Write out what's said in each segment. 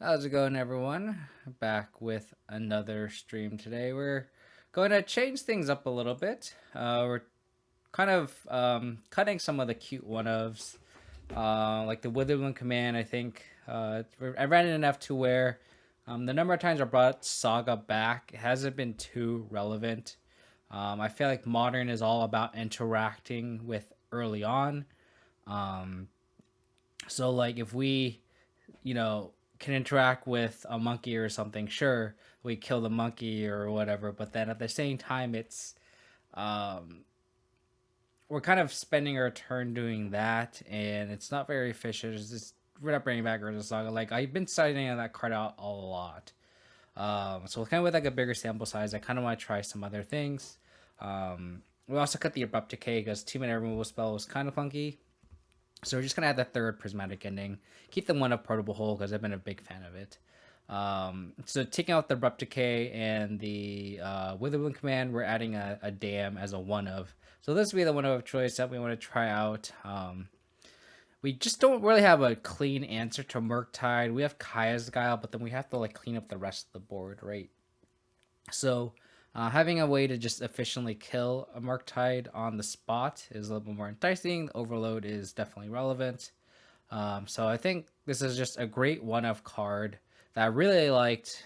How's it going, everyone? Back with another stream today. We're going to change things up a little bit. We're kind of cutting some of the cute one-ofs, like the Witherbloom command. I think I ran it enough to where the number of times I brought Saga back hasn't been too relevant. I feel like modern is all about interacting with early on. Um, so, like, if we can interact with a monkey or something, sure, we kill the monkey or whatever, but then at the same time it's um we're kind of spending our turn doing that, and it's not very efficient. It's just, we're not bringing back Urza Saga. Like, I've been citing that card out a lot. So kind of with like a bigger sample size, I kind of want to try some other things. We also cut the Abrupt Decay because 2-minute removal spell was kind of funky. So we're just gonna add the third Prismatic Ending. Keep the one up Portable Hole because I've been a big fan of it. So taking out the Abrupt Decay and the Witherbloom command, we're adding a Dam as a one of. So this will be the one of choice that we want to try out. We just don't really have a clean answer to Murktide. We have Kaya's Guile, but then we have to like clean up the rest of the board, right? So having a way to just efficiently kill a Murktide on the spot is a little bit more enticing. The Overload is definitely relevant. So I think this is just a great one-of card that I really liked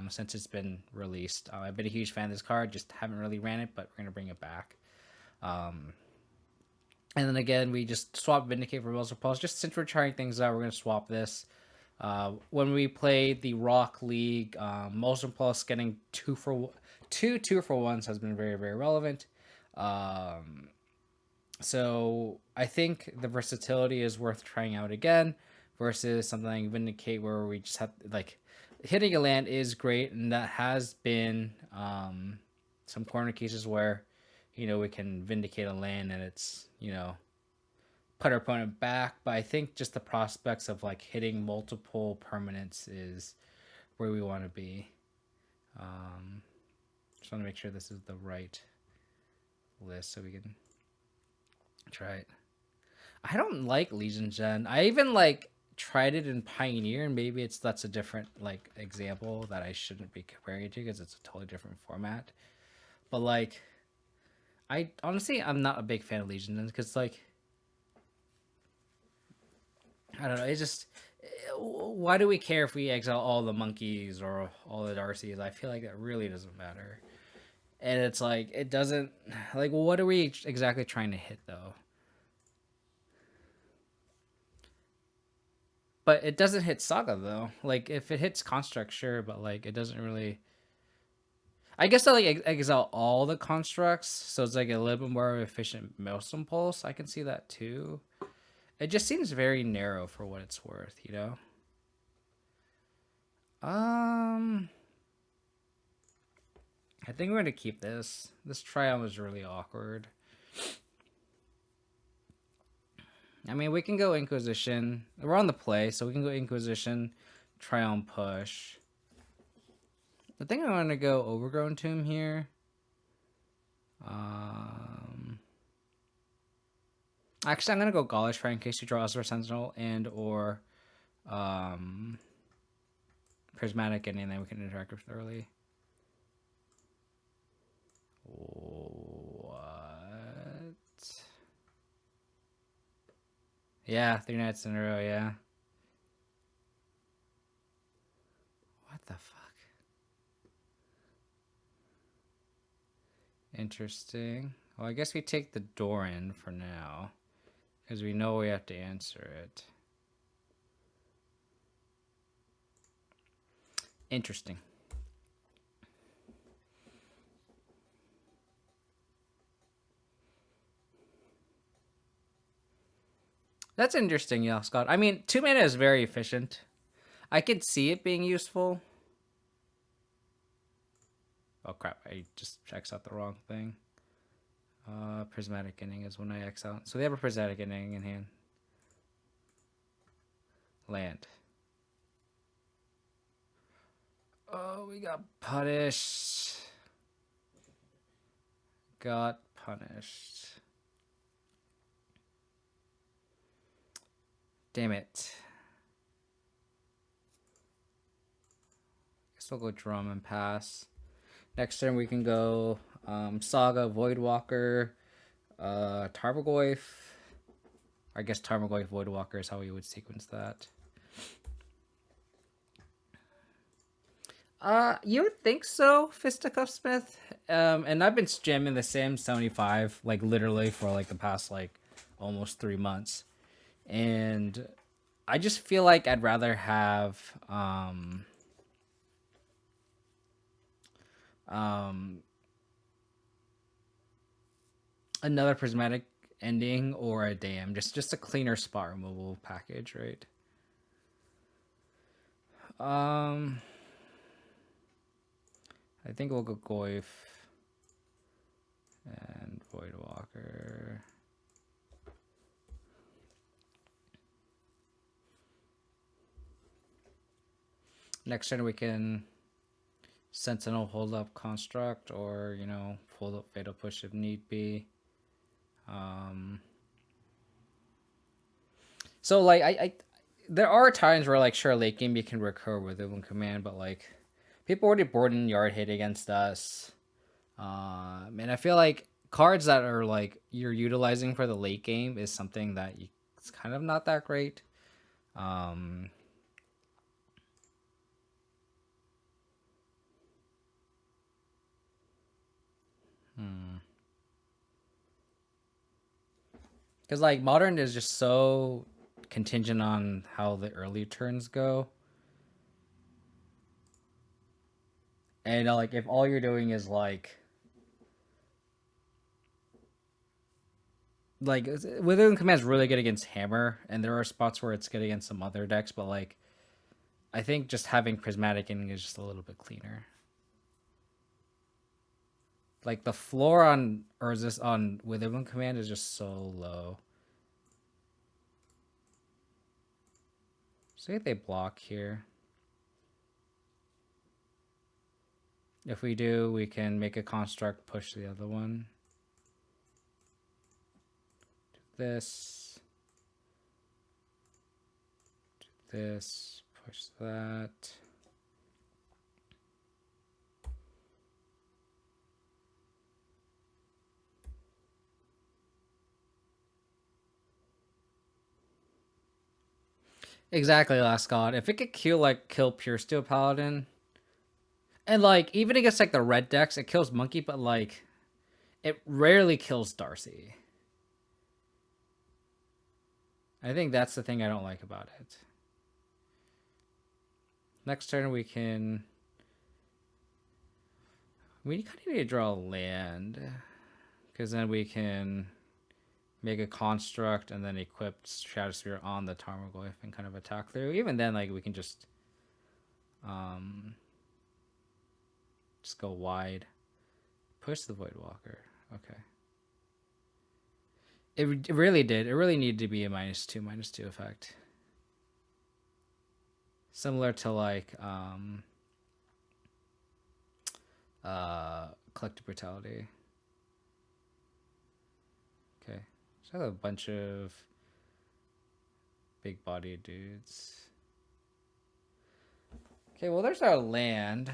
since it's been released. I've been a huge fan of this card, just haven't really ran it, but we're going to bring it back. And then again, we just swap Vindicate for Will's Repulse. Just since we're trying things out, we're going to swap this. When we played the Rock League, Motion Plus getting two for ones has been very, very relevant. So I think the versatility is worth trying out again versus something like Vindicate where we just have like hitting a land is great, and that has been some corner cases where we can vindicate a land and it's put our opponent back. But I think just the prospects of like hitting multiple permanents is where we want to be. Just want to make sure this is the right list so we can try it. I don't like Legion Gen. I even like tried it in Pioneer, and maybe that's a different like example that I shouldn't be comparing it to because it's a totally different format. But like, I honestly I'm not a big fan of Legion Gen because like I don't know. It's just why do we care if we exile all the monkeys or all the Darcys? I feel like that really doesn't matter. And it's like it doesn't like what are we exactly trying to hit though? But it doesn't hit Saga though. Like if it hits Construct, sure, but like it doesn't really. I guess I like exile all the constructs, so it's like a little bit more efficient mouse impulse. I can see that too. It just seems very narrow for what it's worth, you know. I think we're gonna keep this. This trial was really awkward. I mean, we can go Inquisition. We're on the play, so we can go Inquisition, try on push. I think I want to go Overgrown Tomb here. Actually, I'm gonna go Gaulish Fire in case you draw Esper Sentinel and or Prismatic Ending, then we can interact with early. What? Yeah, 3 nights in a row, yeah. What the fuck? Interesting. Well, I guess we take the Doran for now, because we know we have to answer it. Interesting. That's interesting, yeah, Scott. I mean, 2 mana is very efficient. I could see it being useful. Oh crap, I just X out the wrong thing. Prismatic Ending is when I X out. So they have a Prismatic Ending in hand. Land. Oh, we got punished. Got punished. Damn it. we'll go drum and pass. Next turn we can go Saga, Voidwalker, Tarmogoyf. I guess Tarmogoyf, Voidwalker is how we would sequence that. You would think so, Fisticuffsmith. And I've been jamming the same 75, like literally for like the past like almost 3 months. And I just feel like I'd rather have another Prismatic Ending or a Dam, just a cleaner spot removal package, right? I think we'll go Goyf and Voidwalker. Next turn we can Sentinel hold up Construct, or you know, hold up Fatal Push if need be. So like I there are times where like sure late game you can recur with it when command, but like people already board in yard hit against us. And I feel like cards that are like you're utilizing for the late game is something that it's kind of not that great. Because like modern is just so contingent on how the early turns go. And like if all you're doing is like Withering Command's really good against Hammer, and there are spots where it's good against some other decks, but like I think just having Prismatic Ending is just a little bit cleaner. Like the floor on Urzus on Witherbloom Command is just so low. See if they block here. If we do, we can make a construct, push the other one. Do this. Do this. Push that. Exactly, Last God. If it could kill Pure Steel Paladin, and like even against like the red decks, it kills Monkey, but like it rarely kills Darcy. I think that's the thing I don't like about it. Next turn we kind of need to draw a land, because then we can make a construct and then equip Shadowsphere on the Tarmogoyf and kind of attack through. Even then, like we can just go wide, push the Voidwalker. Okay. It really did. It really needed to be a -2 effect. Similar to like Collective Brutality. Okay. So I have a bunch of big bodied dudes. Okay, well there's our land.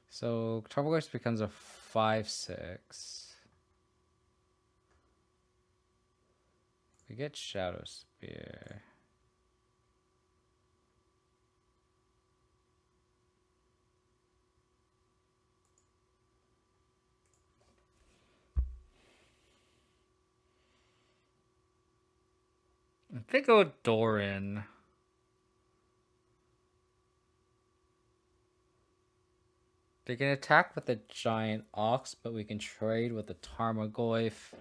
So Tarmogoyf becomes a 5/6. We get Shadow Spear. I think I'll go Doran. They can attack with the giant ox, but we can trade with the Tarmogoyf.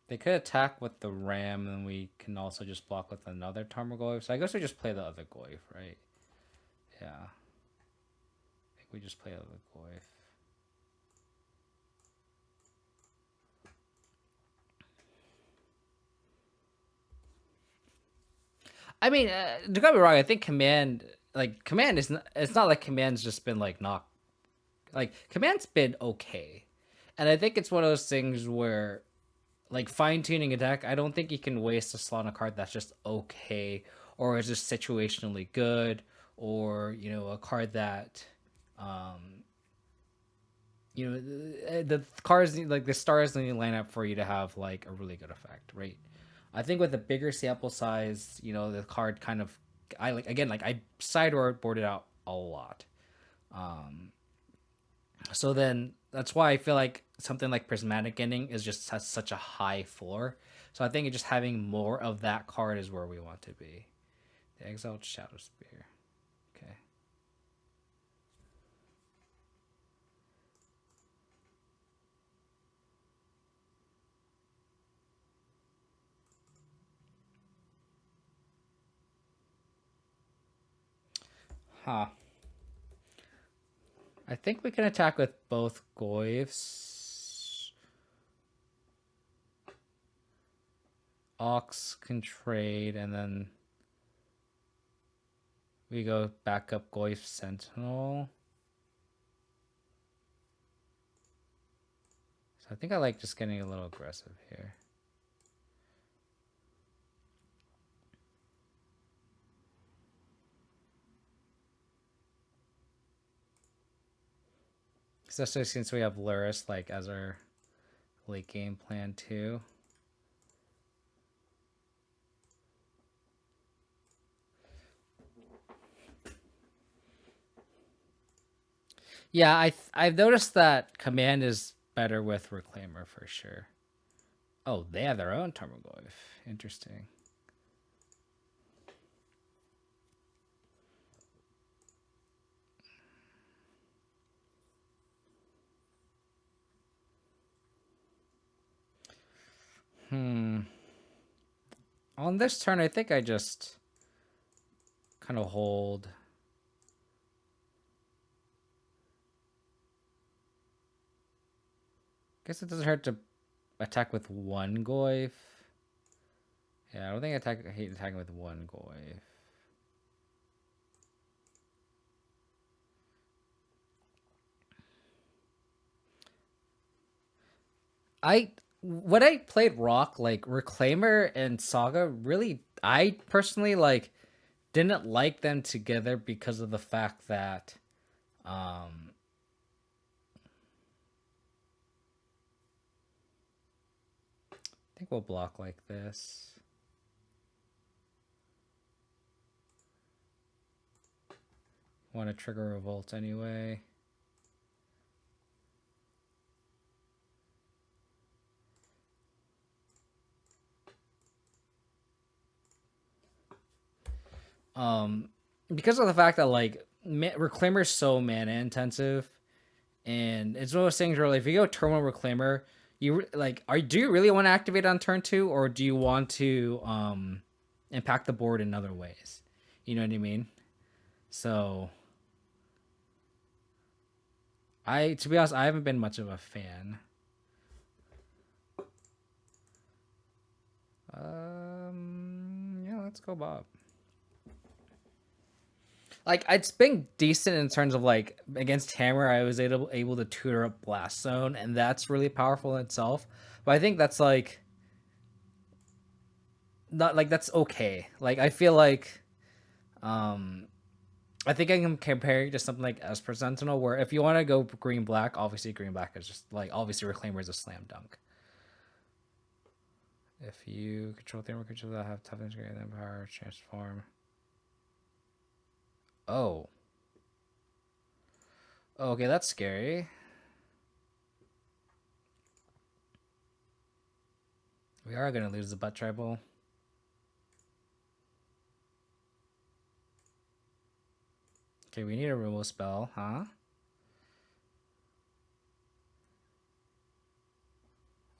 They could attack with the ram, and we can also just block with another Tarmogoyf. So I guess we just play the other Goyf, right? Yeah. I think we just play the other Goyf. I mean, don't get me wrong. I think command is not. It's not like command's just been like not. Like command's been okay, and I think it's one of those things where, like fine-tuning a deck, I don't think you can waste a slot on a card that's just okay, or is just situationally good, or a card that um the cards like the stars need to line up for you to have like a really good effect, right? I think with a bigger sample size, the card kind of I like again like I sideboarded out a lot. Um so then that's why I feel like something like Prismatic Ending is just has such a high floor. So I think just having more of that card is where we want to be. The Exiled Shadow Spear. Okay. Huh. I think we can attack with both Goyfs. Ox can trade, and then we go back up Goyf Sentinel. So I think I like just getting a little aggressive here. Especially since we have Luris like as our late game plan too. Yeah, I've noticed that command is better with Reclaimer for sure. Oh, they have their own Tarmogoyf. Interesting. On this turn, I think I just kind of hold. Guess it doesn't hurt to attack with one Goyf. Yeah, I don't think I hate attacking with one Goyf. When I played Rock, like Reclaimer and Saga, really, I personally like didn't like them together because of the fact that I think we'll block like this. Want to trigger Revolt anyway. Because of the fact that like Reclaimer is so mana intensive, and it's one of those things where like, if you go turn one Reclaimer, you like do you really want to activate on turn 2, or do you want to impact the board in other ways? You know what I mean? So to be honest, I haven't been much of a fan. Yeah, let's go Bob. Like it's been decent in terms of like against Hammer, I was able to tutor up Blast Zone, and that's really powerful in itself. But I think that's like not like that's okay. Like I feel like I think I can compare it to something like Esper Sentinel, where if you want to go green black, obviously green black is just like obviously Reclaimer is a slam dunk. If you control the creatures that have toughness greater than power, transform. Oh. Okay, that's scary. We are gonna lose the butt tribal. Okay, we need a removal spell, huh?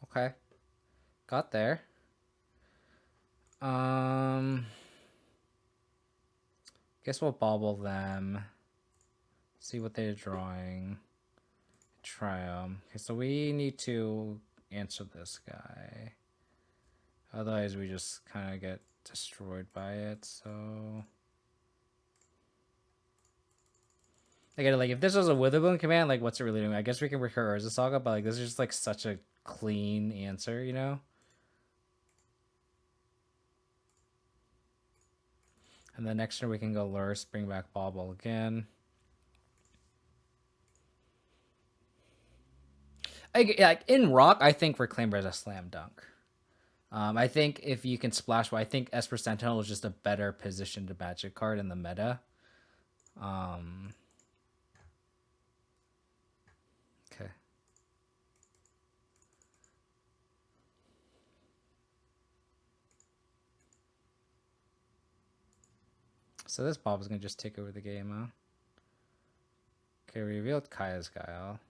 Okay. Got there. Guess we'll bobble them. See what they're drawing. Try them. Okay, so we need to answer this guy. Otherwise, we just kind of get destroyed by it, so... Again, like, if this was a Witherbloom command, like, what's it really doing? I guess we can recur Urza Saga, but, like, this is just, like, such a clean answer, you know? And then next turn we can go Lurse, bring back Bauble again. Like in Rock, I think Reclaimer is a slam dunk. I think if you can splash, I think Esper Sentinel is just a better positioned magic card in the meta. Okay. So this Bob is going to just take over the game, huh? Okay, revealed Kaya's Guile.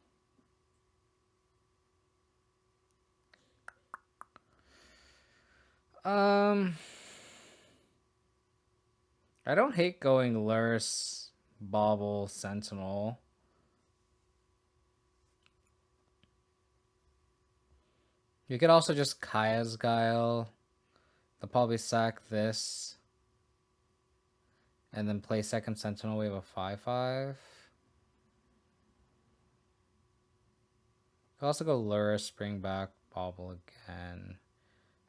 I don't hate going Lurse, Bauble, Sentinel. You could also just Kaya's Guile. They'll probably sack this. And then play second Sentinel. We have a 5/5. Could also go Lurus, bring back Bauble again.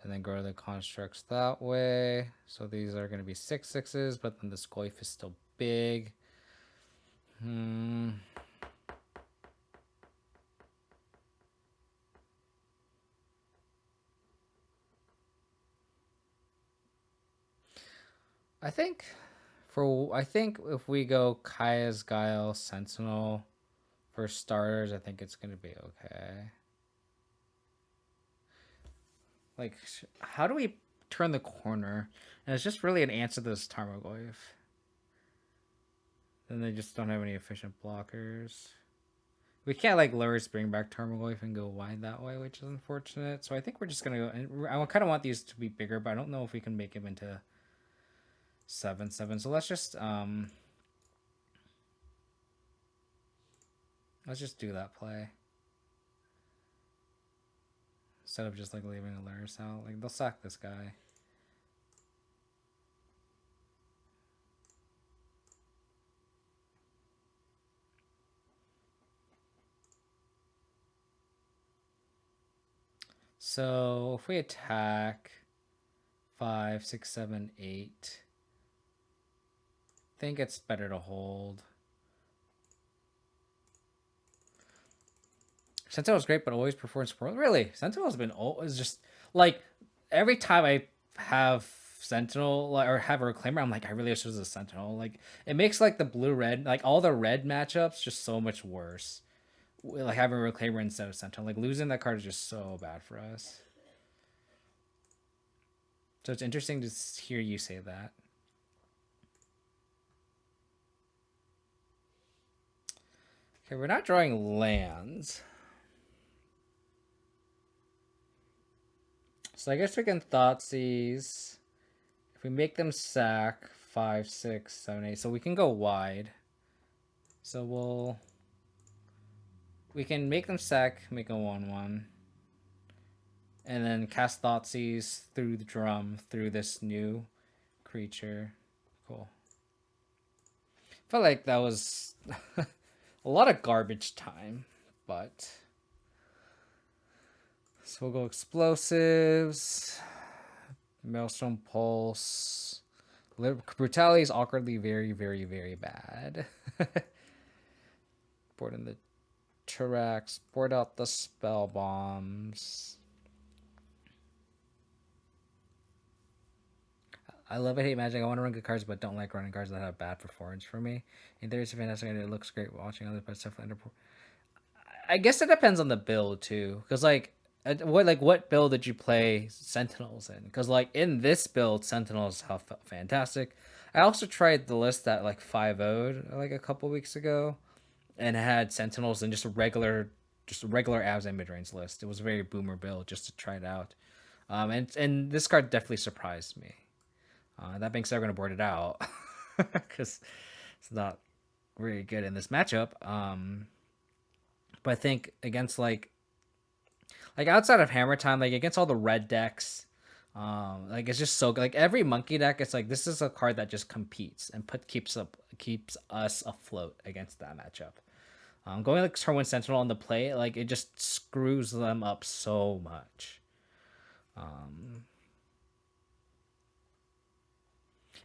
And then grow the constructs that way. So these are going to be 6/6s, but then the Scoif is still big. I think if we go Kaya's Guile, Sentinel for starters, I think it's going to be okay. Like, how do we turn the corner? And it's just really an answer to this Tarmogoyf. Then they just don't have any efficient blockers. We can't like Lurus bring back Tarmogoyf and go wide that way, which is unfortunate. So I think we're just gonna go. And I kind of want these to be bigger, but I don't know if we can make them into 7/7. So let's just do that play instead of just like leaving a Lurus out. Like they'll sack this guy. So if we attack 5, 6, 7, 8, I think it's better to hold. Sentinel's great, but always performs poorly. Really, Sentinel's been always just like every time I have Sentinel or have a Reclaimer, I'm like, I really wish it was a Sentinel. Like it makes like the blue red, like all the red matchups, just so much worse. Like having a Reclaimer instead of Sentinel, like losing that card is just so bad for us. So it's interesting to hear you say that. Okay, we're not drawing lands. So I guess we can Thoughtseize. If we make them sack 5, 6, 7, 8, so we can go wide. So we can make them sack, make a 1/1. And then cast Thoughtseize through the drum, through this new creature. Cool. Felt like that was a lot of garbage time, but... So we'll go Explosives, Maelstrom Pulse. Brutality is awkwardly very, very, very bad. Board in the Tirax, board out the Spell Bombs. I love it, hate Magic. I want to run good cards, but don't like running cards that have bad performance for me. In theory, it's fantastic, and it looks great watching other parts definitely under. I guess it depends on the build too, because like, what build did you play Sentinels in? Because like in this build, Sentinels have felt fantastic. I also tried the list that like 5-0'd like a couple weeks ago, and had Sentinels in just a regular Abzan mid-range list. It was a very boomer build just to try it out, and this card definitely surprised me. That being said, we're gonna board it out because it's not very good in this matchup. But I think against like outside of Hammer Time, like against all the red decks, like it's just so good. Like every monkey deck, it's like this is a card that just competes and keeps us afloat against that matchup. Going like turn 1 Sentinel on the play, like it just screws them up so much.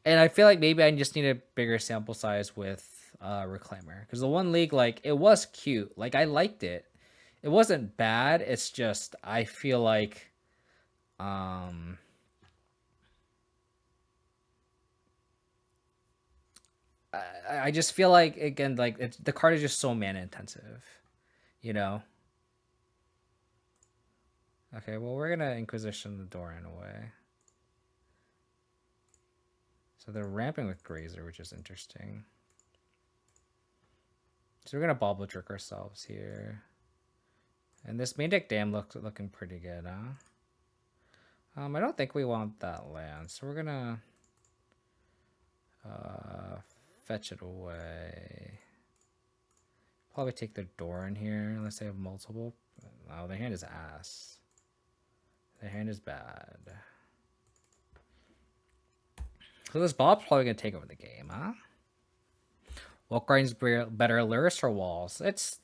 And I feel like maybe I just need a bigger sample size with Reclaimer, because the one league, like, it was cute, like I liked it. It wasn't bad. It's just I feel like um I just feel like, again, like the card is just so mana intensive, you know. Okay, well, we're gonna Inquisition the Doran away. So they're ramping with Grazer, which is interesting. So we're gonna Bauble Trick ourselves here. And this main deck dam looking pretty good, huh? I don't think we want that land, so we're gonna fetch it away. Probably take their Doran here unless they have multiple. Oh, their hand is ass. Their hand is bad. So this Bob's probably gonna take over the game, huh? What grinds better, Lurrus or walls?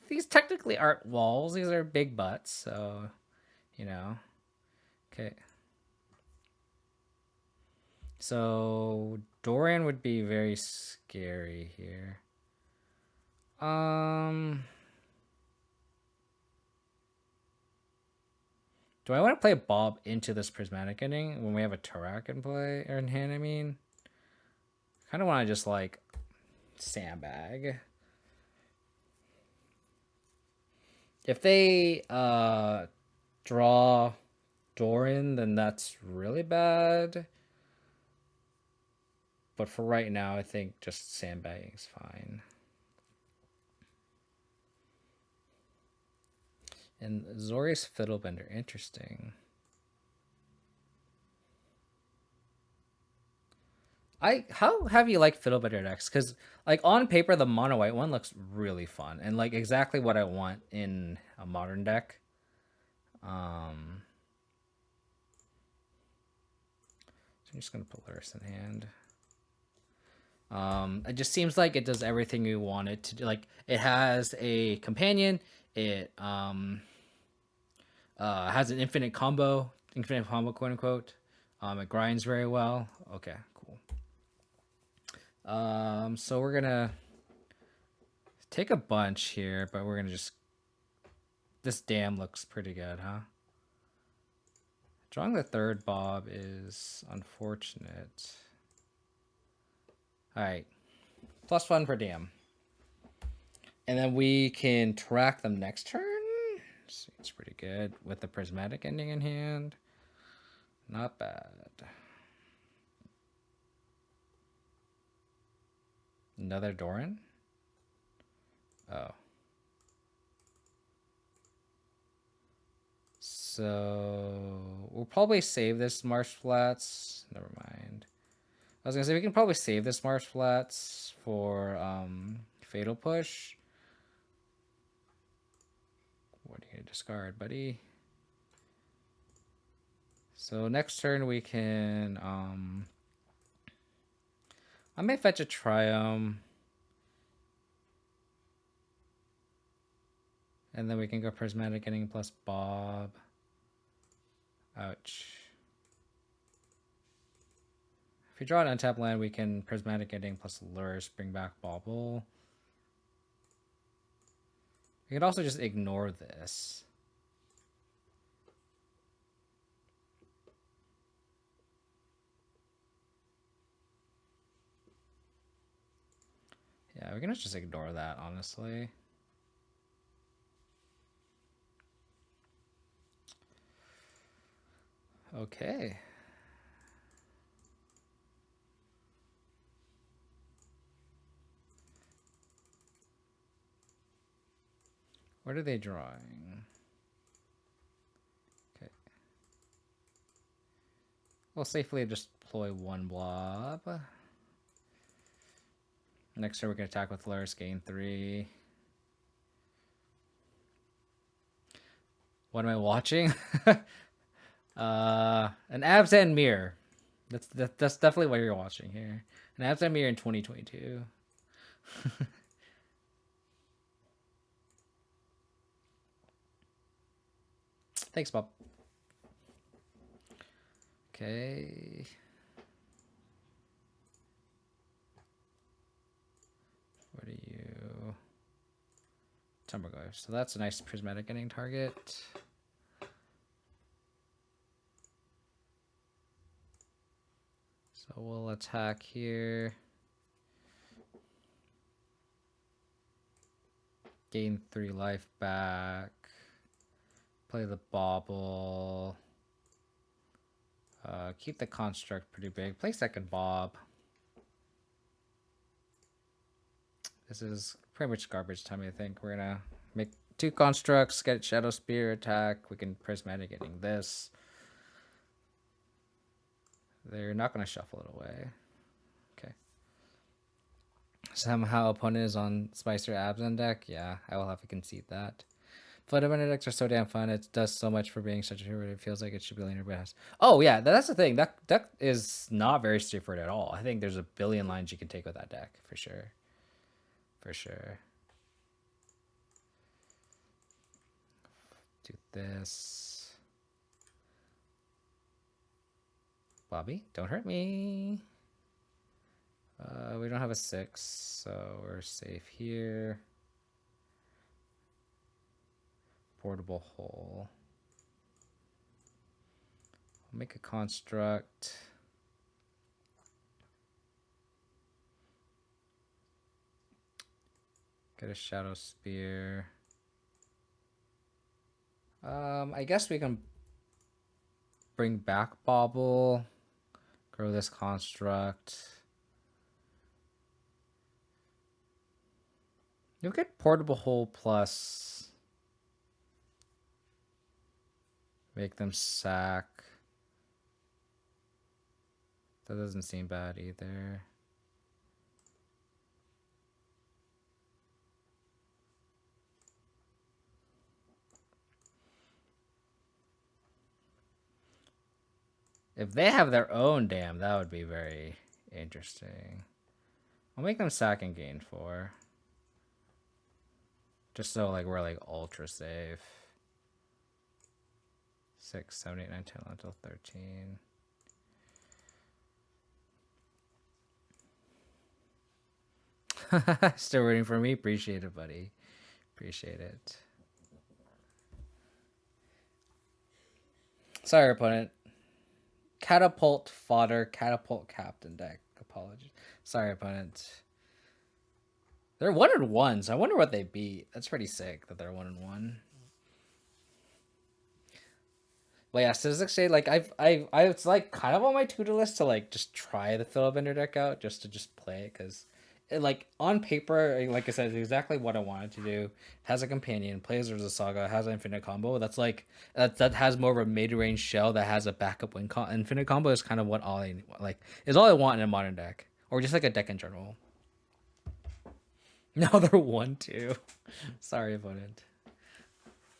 These technically aren't walls. These are big butts, so you know. Okay. So Doran would be very scary here. Do I want to play Bob into this Prismatic Ending when we have a Turak in play or in hand? I mean, kind of want to just like sandbag. If they draw Doran, then that's really bad. But for right now, I think just sandbagging is fine. And Zori's Fiddlebender, interesting. How have you liked Fiddlebender decks? Because like on paper, the mono white one looks really fun and like exactly what I want in a modern deck. So I'm just gonna put Lurrus in hand. It just seems like it does everything you want it to do. Like it has a companion. It has an infinite combo, quote unquote. It grinds very well. Okay, cool. So we're gonna take a bunch here, but we're gonna just. This dam looks pretty good, huh? Drawing the third Bob is unfortunate. All right, +1 per dam, and then we can track them next turn. It's pretty good with the Prismatic Ending in hand. Not bad. Another Doran? Oh. So we'll probably save this Marsh Flats. Never mind. I was gonna say we can probably save this Marsh Flats for Fatal Push. What are you gonna discard, buddy? So next turn we can I may fetch a Triumph. And then we can go Prismatic Ending plus Bob. Ouch. If we draw an untapped land, we can Prismatic Ending plus Lurrus, bring back Bauble. We could also just ignore this. Yeah, we can just ignore that, honestly. Okay. What are they drawing? Okay. We'll safely just deploy one blob. Next turn we can attack with Lurrus, gain 3. What am I watching? An Abzan mirror. That's definitely what you're watching here. An Abzan mirror in 2022. Thanks, Bob. Okay. Tumberglyph. So that's a nice Prismatic Ending target. So we'll attack here. Gain 3 life back. Play the Bauble. Keep the Construct pretty big. Play second Bob. This is pretty much garbage time, I think. We're gonna make 2 constructs, get Shadow Spear attack. We can Prismatic Ending this. They're not gonna shuffle it away. Okay. Somehow opponent is on Spicer Abzan deck. Yeah, I will have to concede that. Flood Abundant decks are so damn fun. It does so much for being such a hero. It feels like it should be linear, but it has. Oh yeah, that's the thing. That deck is not very straightforward at all. I think there's a billion lines you can take with that deck for sure. For sure. Do this. Bobby, don't hurt me. We don't have a 6, so we're safe here. Portable hole. I'll make a construct. Get a Shadow Spear. I guess we can bring back Bauble. Grow this construct. You'll get Portable Hole plus. Make them sack. That doesn't seem bad either. If they have their own dam, that would be very interesting. I'll make them sack and gain 4. Just so like we're like ultra safe. 6, 7, 8, 9, 10, 11, 12, 13. Still waiting for me? Appreciate it, buddy. Appreciate it. Sorry, opponent. Catapult fodder, catapult captain deck. Apologies. Sorry, opponent. They're 1-1, so I wonder what they beat. That's pretty sick that they're 1-1. But yeah, Statistics Shade, like it's like kind of on my to-do list to like just try the Philibender deck out just to play it, because it, like on paper, like I said, it's exactly what I wanted to do. It has a companion, plays as a Saga, has an infinite combo. That's like that has more of a mid-range shell that has a backup win. Infinite combo is kind of what all I like is all I want in a modern deck, or just like a deck in general. No, they're 1-2. Sorry, opponent.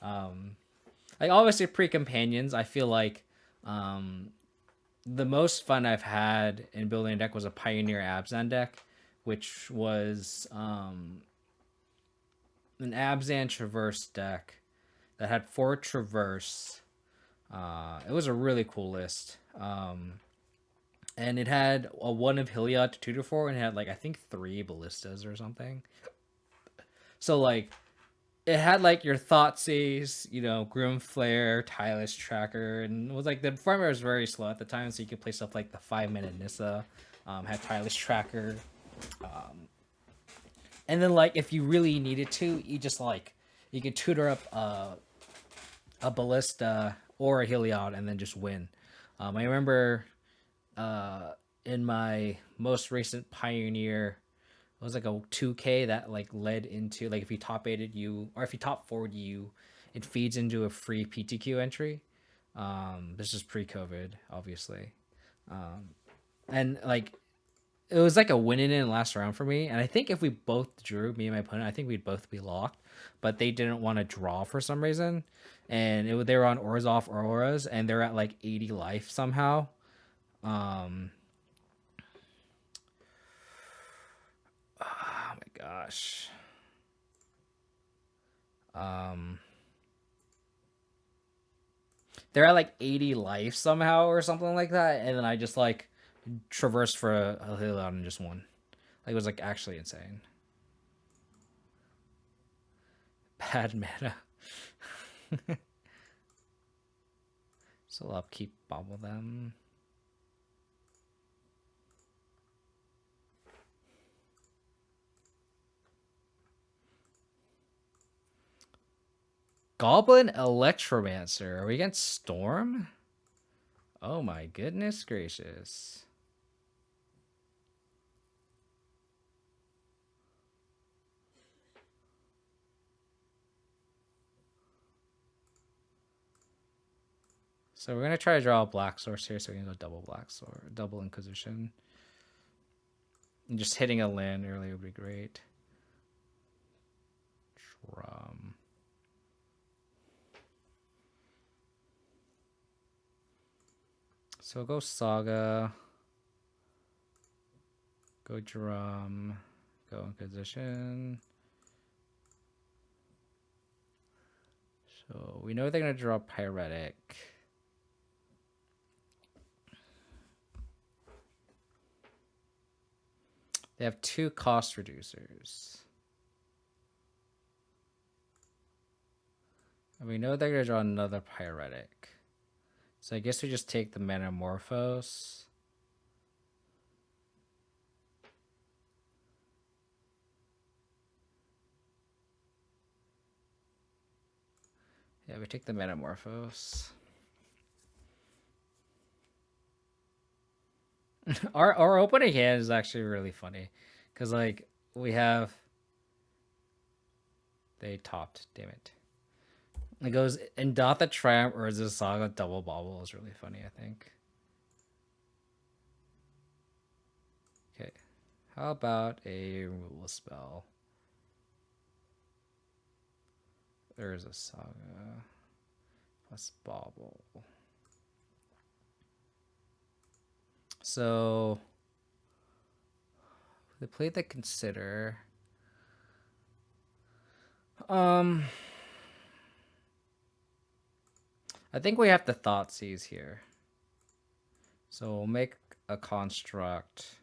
Like obviously pre-companions, I feel like the most fun I've had in building a deck was a Pioneer Abzan deck, which was an Abzan Traverse deck that had 4 Traverse. It was a really cool list. And it had a 1 of Heliod to 2-4, and it had like I think 3 Ballistas or something. So like it had like your Thoughtseize, you know, Grim Flare, Tireless Tracker, and it was like the farmer was very slow at the time, so you could play stuff like the 5-minute Nissa, had Tireless Tracker, and then like if you really needed to, you just like you could tutor up a Ballista or a Heliod and then just win. I remember in my most recent Pioneer, it was like a 2K that like led into like if you top 8'd you, or if you top 4'd you, it feeds into a free PTQ entry. This is pre-COVID, obviously, and like it was like a win in the last round for me. And I think if we both drew, me and my opponent, I think we'd both be locked. But they didn't want to draw for some reason, and they were on Orzhov Auroras, and they're at like 80 life somehow. Oh my gosh. They're at like 80 life somehow or something like that, and then I just like traversed for a Heliod and just won. Like it was like actually insane. bad mana. So I'll upkeep bobble them. Goblin Electromancer. Are we against Storm? Oh my goodness gracious. So we're gonna try to draw a black source here, so we can go double black source, double Inquisition. And just hitting a land early would be great. Drum. So we'll go Saga. Go Drum. Go Inquisition. So we know they're gonna draw Pyretic. They have 2 cost reducers. And we know they're going to draw another Pyretic. So I guess we just take the Metamorphose. Yeah, we take the Metamorphose. our opening hand is actually really funny. Because, like, we have... They topped, damn it. It goes, and Dot the Tramp or is this Saga double bobble is really funny, I think. Okay. How about a removal spell? There's a Saga plus bobble. So they played the Consider. I think we have to Thoughtseize here. So we'll make a construct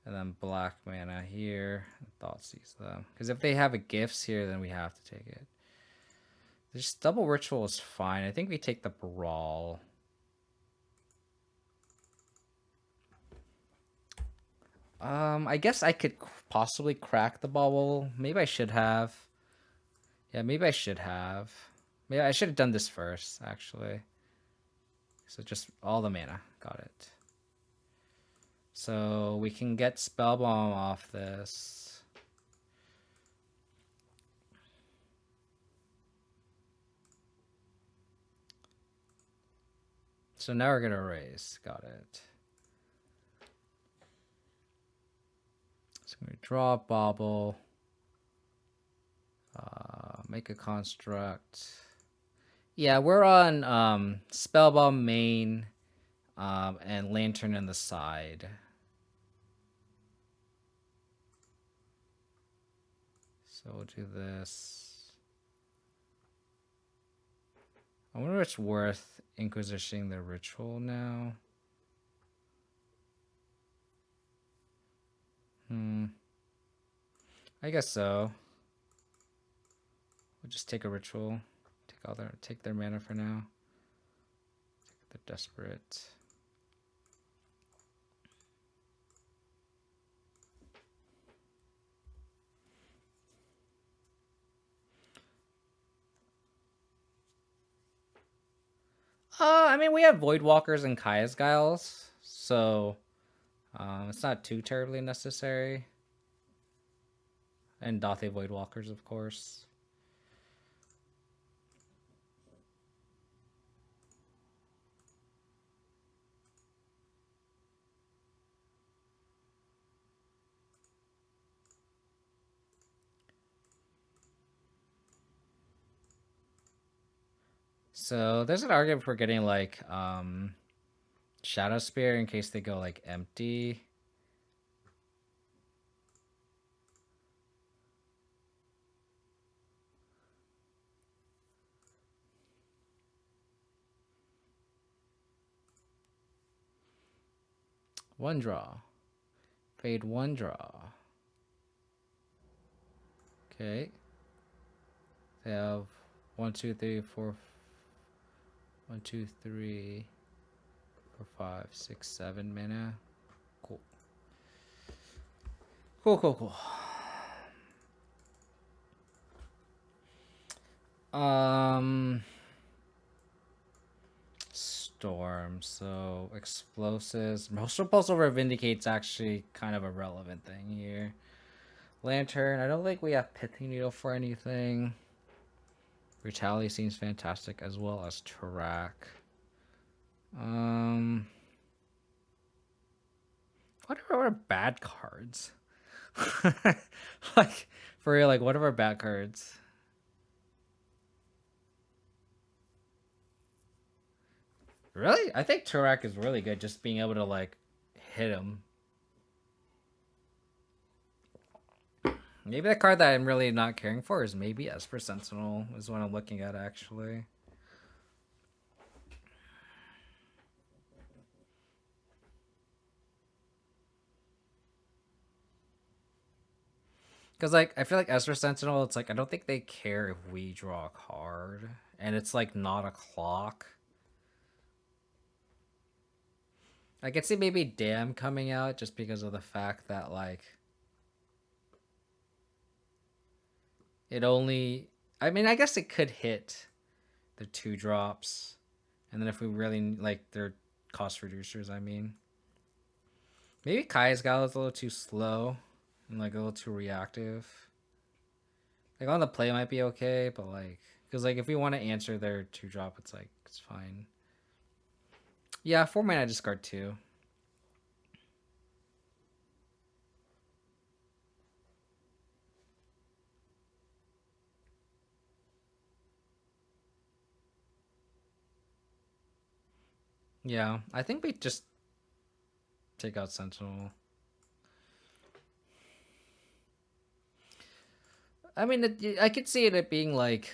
and then black mana here. Thoughtseize them. Because if they have a gifts here, then we have to take it. This double ritual is fine. I think we take the Brawl. I guess I could possibly crack the bubble. Maybe I should have. Yeah, maybe I should have. Maybe I should have done this first, actually. So just all the mana. Got it. So we can get Spellbomb off this. So now we're going to raise. Got it. So I'm going to draw a bobble. Make a construct. Yeah, we're on Spellbomb main and Lantern in the side. So we'll do this. I wonder if it's worth Inquisitioning the ritual now. I guess so. We'll just take a ritual. Take their mana for now. They're desperate. I mean, we have Voidwalkers and Kaya's Guiles, so it's not too terribly necessary. And Dothe Voidwalkers, of course. So there's an argument for getting like Shadow Spear in case they go like empty. One draw. Fade one draw. Okay. They have 1, 2, 3, 4. 1, 2, 3, 4, 5, 6, 7 mana. Cool. Cool. Storm. So explosives. Most repulse over Vindicate's actually kind of a relevant thing here. Lantern. I don't think we have Pithing Needle for anything. Brutality seems fantastic as well as Track. What are our bad cards? Like, for real, like, what are our bad cards? Really? I think Turak is really good, just being able to, like, hit him. Maybe the card that I'm really not caring for is maybe Esper Sentinel, is what I'm looking at, actually. Because, like, I feel like Esper Sentinel, it's like, I don't think they care if we draw a card. And it's, like, not a clock. I could see maybe Dam coming out just because of the fact that, like, it only... I mean, I guess it could hit the 2 drops. And then if we really, like, their cost reducers, I mean. Maybe Kai's Gal is a little too slow and, like, a little too reactive. Like, on the play might be okay, but, like... Because, like, if we want to answer their 2 drop, it's, like, it's fine. Yeah, 4 mana, discard 2. Yeah, I think we just take out Sentinel. I mean, I could see it being, like,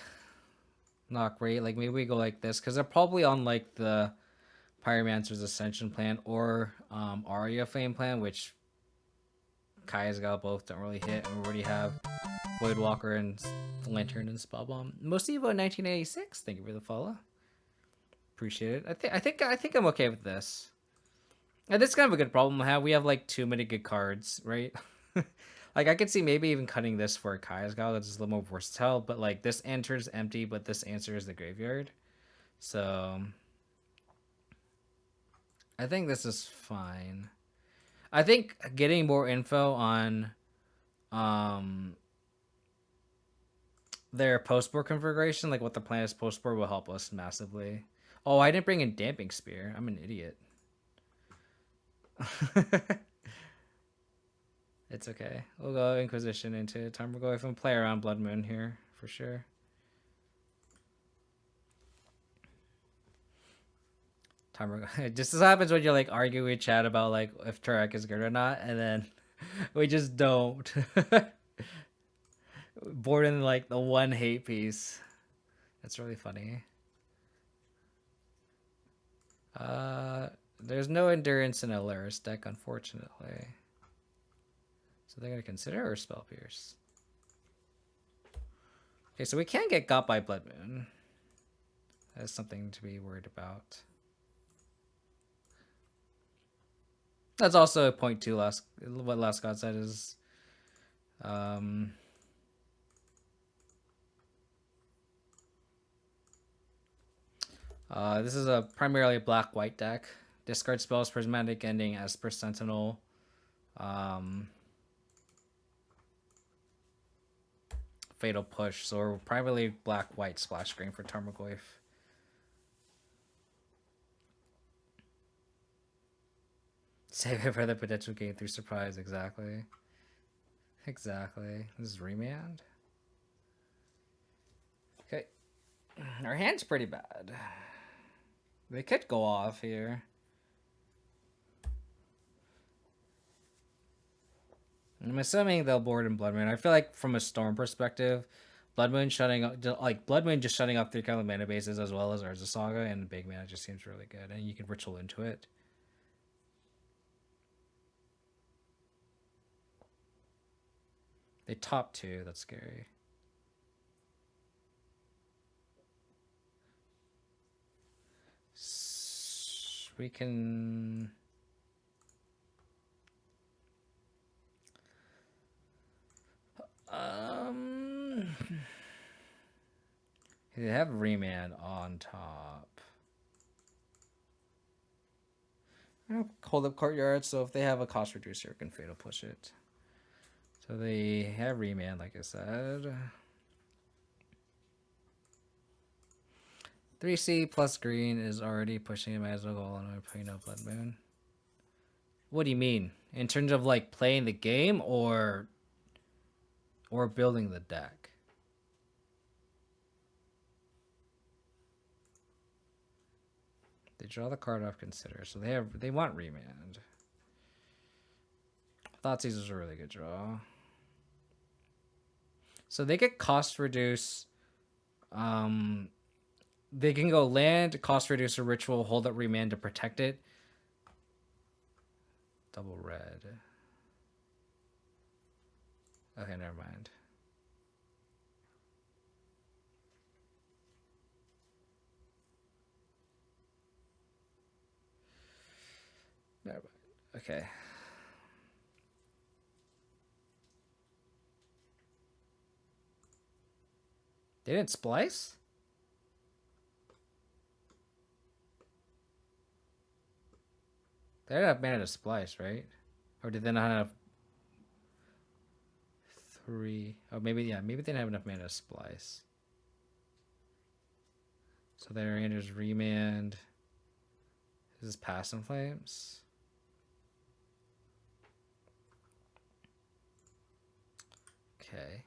not great. Like, maybe we go like this, because they're probably on, like, the Pyromancer's Ascension plan or Aria Flame plan, which Kai's Gal both don't really hit, and we already have Voidwalker and Lantern and Spellbomb. Mostivo 1986, thank you for the follow. Appreciate it. I think I'm okay with this. And this is kind of a good problem to have. We have like too many good cards, right? Like I could see maybe even cutting this for a Kai's Gal that's a little more versatile, but like this enters empty, but this answers the graveyard. So I think this is fine. I think getting more info on their post-board configuration, like what the plan is post-board, will help us massively. Oh, I didn't bring in Damping Spear. I'm an idiot. It's okay. We'll go Inquisition into time. We'll go if we play around Blood Moon here for sure. Time it just happens when you're like arguing with chat about like if Turek is good or not, and then we just don't. Bored in like the one hate piece. That's really funny. There's no endurance in a Laris deck, unfortunately. So they're gonna consider or Spell Pierce. Okay, so we can get got by Blood Moon. That's something to be worried about. That's also a point two. What Last God said is, this is a primarily black-white deck. Discard spells, Prismatic Ending, Esper Sentinel. Fatal Push. So we're primarily black-white splash screen for Tarmogoyf. Save it for the potential game through surprise. Exactly. Exactly. This is Remand. Okay. Our hand's pretty bad. They could go off here. I'm assuming they'll board in Blood Moon. I feel like from a Storm perspective, Blood Moon shutting up, like Blood Moon just shutting up 3 kind of mana bases as well as Urza Saga and big mana just seems really good, and you can ritual into it. They top 2. That's scary. we can... They have Remand on top. I don't hold up Courtyard, so if they have a cost reducer, you can Fatal Push it. So they have Remand, like I said. 3C plus green is already pushing him as a goal, and I'm putting up Blood Moon. What do you mean? In terms of like playing the game or building the deck? They draw the card off Consider, so they want Remand. Thoughtseize is a really good draw. So they get cost reduce. They can go land, cost reduce a ritual, hold up Remand to protect it. Double red. Okay, never mind. Never mind. Okay. They didn't splice? They didn't have mana to splice, right? Or did they not have 3? Oh, maybe, yeah, maybe they didn't have enough mana to splice. So there enters Remand. This is Past in Flames. Okay.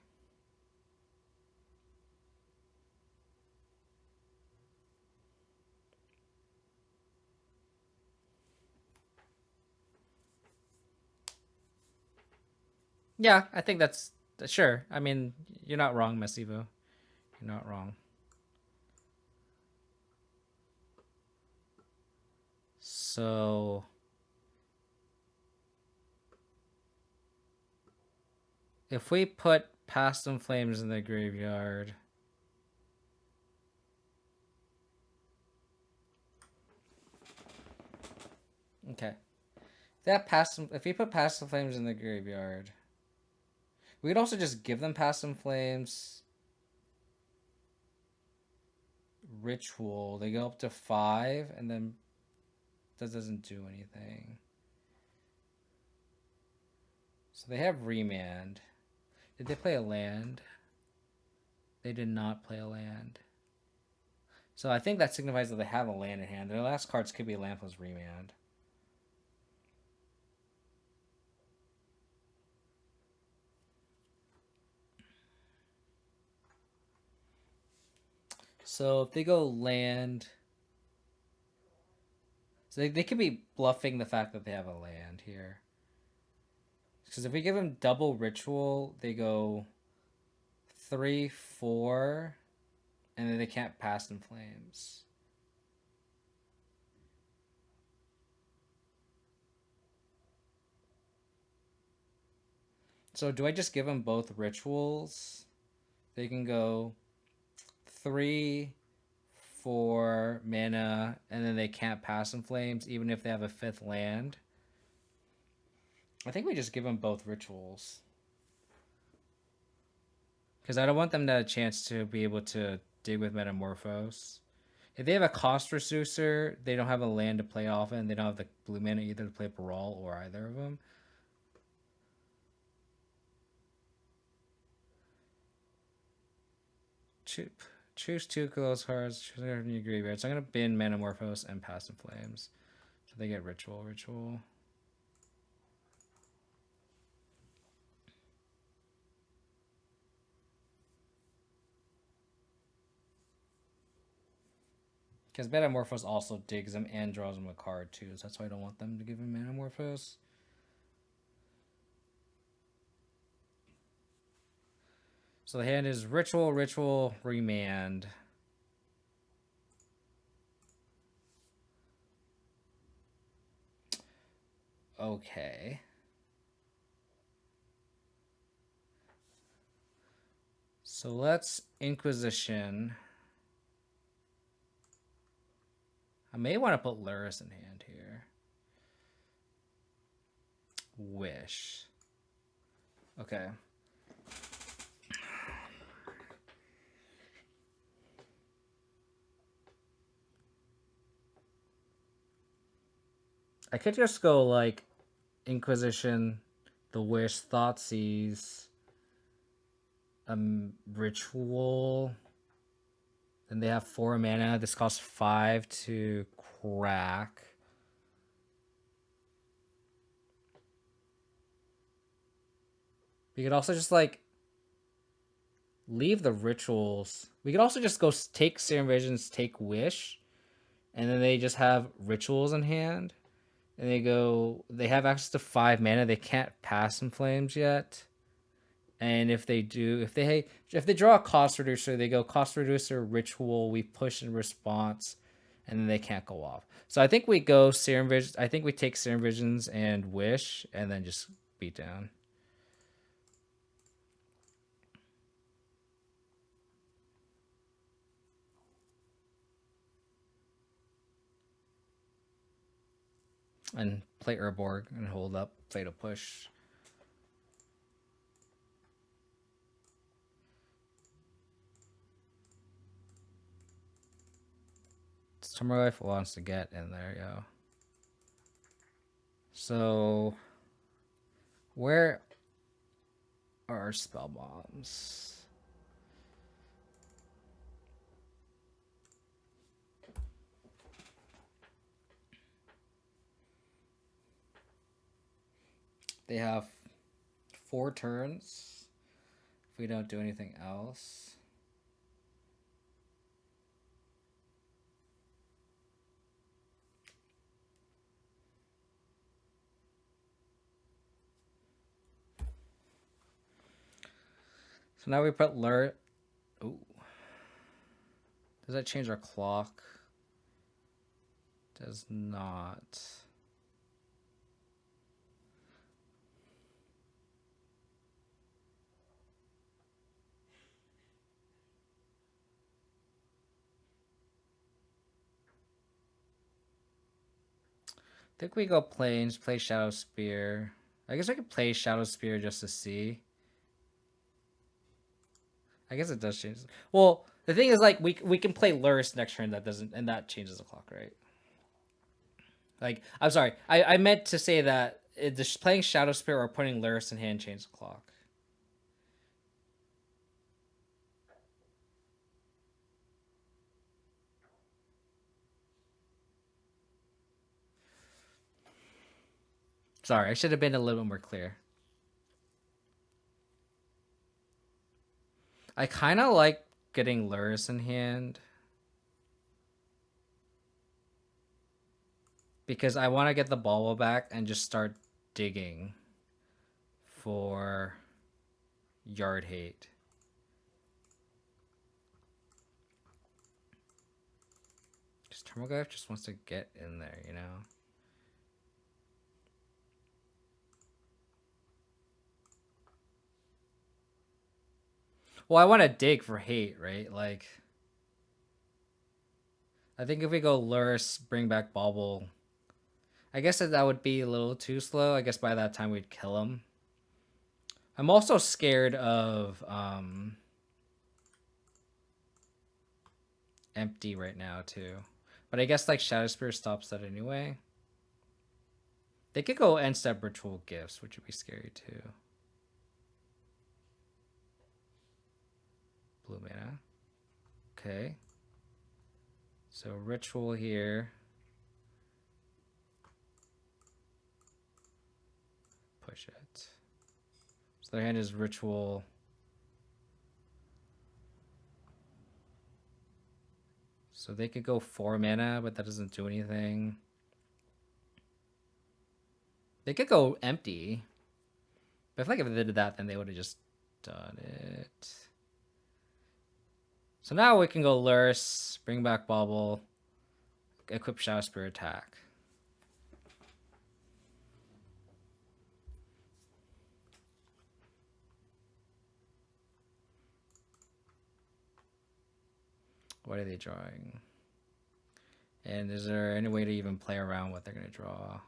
Yeah, I think that's sure. I mean, you're not wrong, Messivo. You're not wrong. So if we put Past in Flames in the graveyard, okay. If we put Past in Flames in the graveyard, we could also just give them Past in Flames. Ritual. They go up to 5, and then that doesn't do anything. So they have Remand. Did they play a land? They did not play a land. So I think that signifies that they have a land in hand. Their last cards could be land plus Remand. So if they go land... So they could be bluffing the fact that they have a land here. Because if we give them double Ritual, they go 3, 4, and then they can't Past in Flames. So do I just give them both Rituals? They can go 3, 4 mana, and then they can't Past in Flames, even if they have a 5th land. I think we just give them both Rituals. Because I don't want them to have a chance to be able to dig with Metamorphose. If they have a cost reducer, they don't have a land to play off, and they don't have the blue mana either to play Brawl or either of them. Choose 2 close cards. Choose a new graveyard. So I'm gonna bin Metamorphose and Past in Flames, so they get Ritual. Because Metamorphose also digs them and draws them a card too, so that's why I don't want them to give him Metamorphose. So the hand is Ritual, Remand. Okay. So let's Inquisition. I may want to put Luris in hand here. Wish. Okay. I could just go like Inquisition, the Wish, Thoughtseize, Ritual. Then they have 4 mana. This costs 5 to crack. We could also just like leave the rituals. We could also just go take Serum Visions, take Wish, and then they just have rituals in hand. And they have access to 5 mana. They can't pass in Flames yet. And if they do, if they draw a cost reducer, they go cost reducer, ritual, we push in response, and then they can't go off. So I think we go Serum Visions. I think we take Serum Visions and Wish, and then just beat down. And play Urborg and hold up, play to push. Summerlife wants to get in there, yo. So, where are our spell bombs? They have 4 turns if we don't do anything else. So now we put Lure. Ooh. Does that change our clock? Does not. I think we go Plains, play Shadow Spear. I guess I could play Shadow Spear just to see. I guess it does change. Well, the thing is, like, we can play Luris next turn. That changes the clock, right? Like, I'm sorry, I meant to say that just playing Shadow Spear or putting Luris in hand changes the clock. Sorry, I should have been a little bit more clear. I kind of like getting Luris in hand because I want to get the Bauble back and just start digging for Yard Hate. Just Termaglyph just wants to get in there, you know? Well, I want to dig for hate, right? Like, I think if we go Luris, bring back Bauble, I guess that would be a little too slow. I guess by that time we'd kill him. I'm also scared of Empty right now too. But I guess like Shadow Spear stops that anyway. They could go End Step Ritual Gifts, which would be scary too. Blue mana. Okay. So Ritual here. Push it. So their hand is Ritual. So they could go 4 mana, but that doesn't do anything. They could go Empty. But I feel like if they did that, then they would have just done it. So now we can go Luris, bring back Bauble, equip Shadow Spear attack. What are they drawing? And is there any way to even play around what they're going to draw?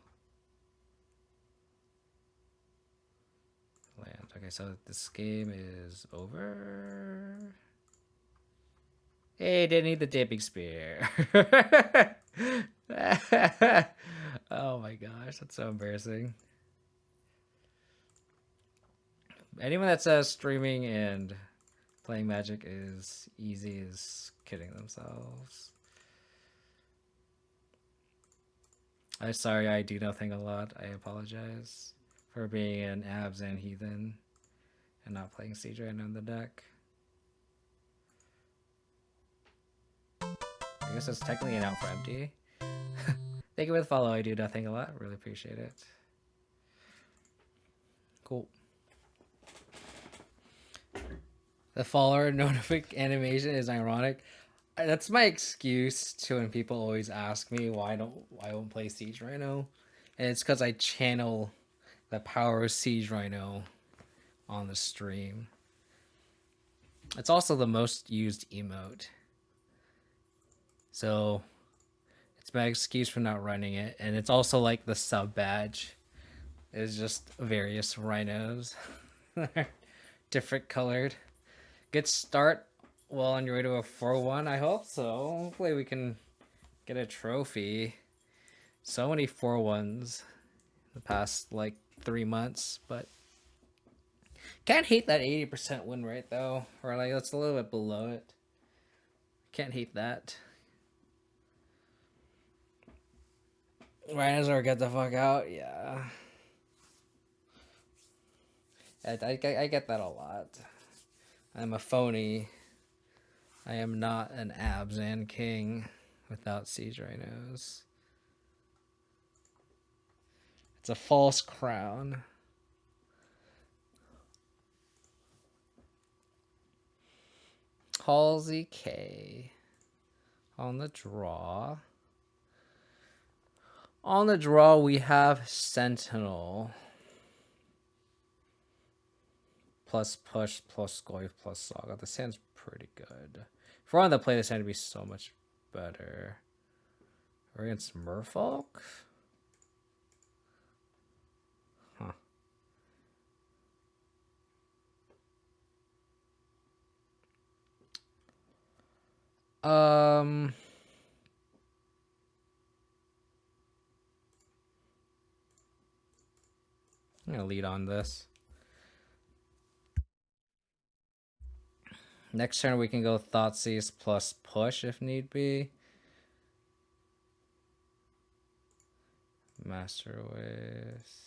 Land. Okay, so this game is over. Hey, didn't need the dipping spear. Oh my gosh, that's so embarrassing. Anyone that says streaming and playing Magic is easy is kidding themselves. I'm sorry, I do nothing a lot. I apologize for being an Abzan heathen and not playing Siege right now in the deck. I guess it's technically an out for empty. Thank you for the follow. I do nothing a lot. Really appreciate it. Cool. The follower notific animation is ironic. That's my excuse to when people always ask me why I won't play Siege Rhino, and it's because I channel the power of Siege Rhino on the stream. It's also the most used emote, so it's my excuse for not running it, and it's also like the sub badge is just various rhinos, different colored. Good start. Well, on your way to a 4-1, I hope so. Hopefully we can get a trophy. So many 4-1s the past, like, 3 months, but can't hate that 80% win rate, though. Or, like, that's a little bit below it. Can't hate that. Rhinosaur, get the fuck out. Yeah. I get that a lot. I'm a phony. I am not an Abzan king without Siege Rhinos. It's a false crown. Halsey K. On the draw. On the draw, we have Sentinel. Plus push, plus Goyf, plus Saga. This hand's pretty good. If we're on the play, this hand would be so much better. We're against Merfolk? Huh. I'm gonna lead on this. Next turn we can go Thoughtseize plus push if need be. Master Waves.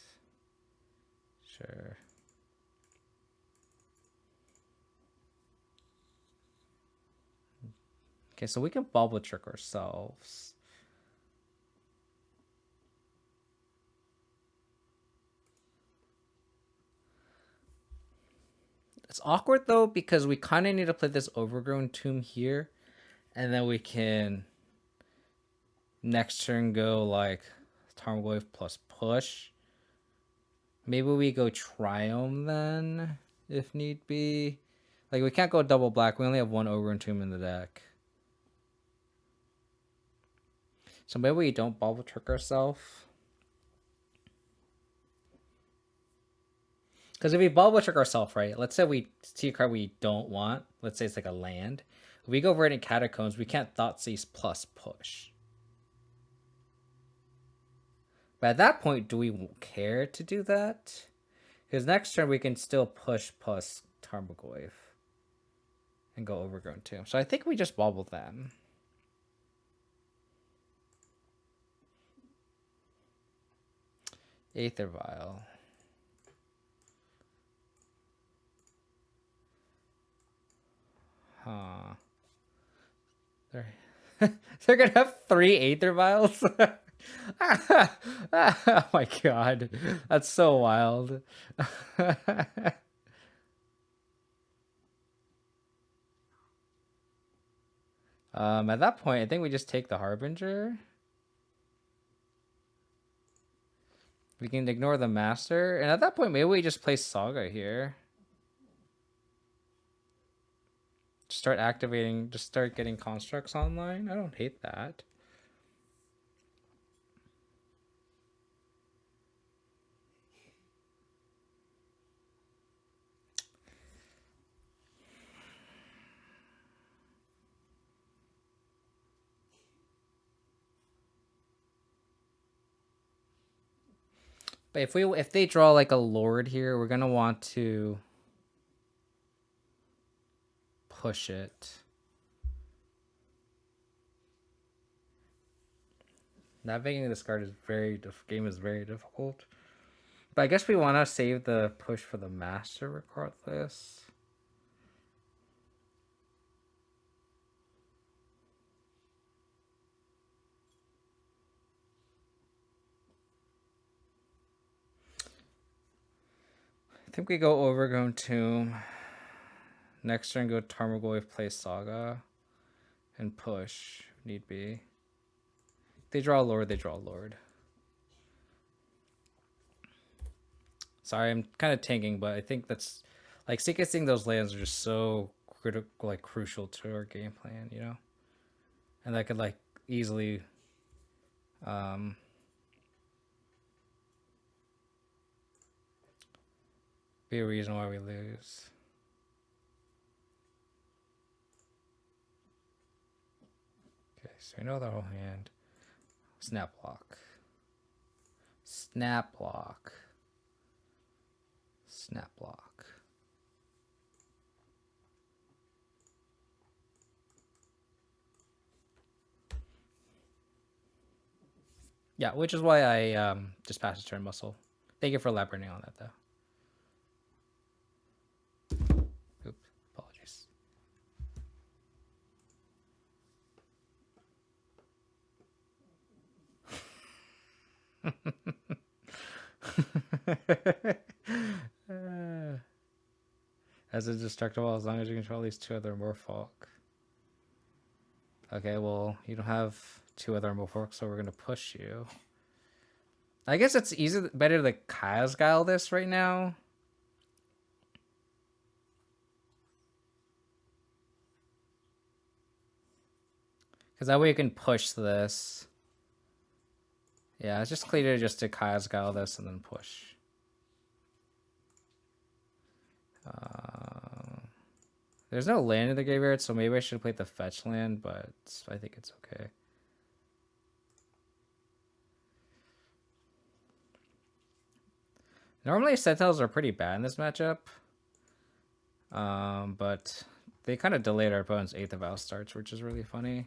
Sure. Okay, so we can bubble trick ourselves. It's awkward though because we kind of need to play this Overgrown Tomb here, and then we can next turn go like Tarmogoyf plus push. Maybe we go Triome then, if need be. Like we can't go double black. We only have one Overgrown Tomb in the deck. So maybe we don't bubble trick ourselves. Because if we bubble trick ourselves, right? Let's say we see a card we don't want. Let's say it's like a land. If we go right in Catacombs, we can't Thoughtseize plus push. But at that point, do we care to do that? Because next turn we can still push plus Tarmogoyf and go Overgrown Tomb. So I think we just bubble them. Aether Vial. Huh. They're gonna have 3 Aether Vials? Oh my god. That's so wild. At that point, I think we just take the Harbinger. We can ignore the Master. And at that point, maybe we just play Saga here. Start activating, just start getting constructs online. I don't hate that. But if they draw like a Lord here, we're gonna want to push it. Navigating this card is game is very difficult. But I guess we want to save the push for the master regardless. I think we go Overgrown Tomb. Next turn, go Tarmogoyf, play Saga, and push if need be. If they draw a Lord, they draw a Lord. Sorry, I'm kind of tanking, but I think that's like sequencing those lands are just so critical, like crucial to our game plan, you know. And that could like easily, be a reason why we lose. Okay, so we know the whole hand. Snap block. Snap block. Snap block. Yeah, which is why I just passed a turn muscle. Thank you for elaborating on that, though. Oops, apologies. As a destructible, as long as you control these two other Merfolk. Okay, well, you don't have two other Merfolk, so we're gonna push you. I guess it's better to Kazgile this right now. Because that way you can push this. Yeah, it's just cleaner just to Kazgile this and then push. There's no land in the graveyard, so maybe I should have played the fetch land, but I think it's okay. Normally, Sentinels are pretty bad in this matchup. But they kind of delayed our opponent's 8th of House starts, which is really funny.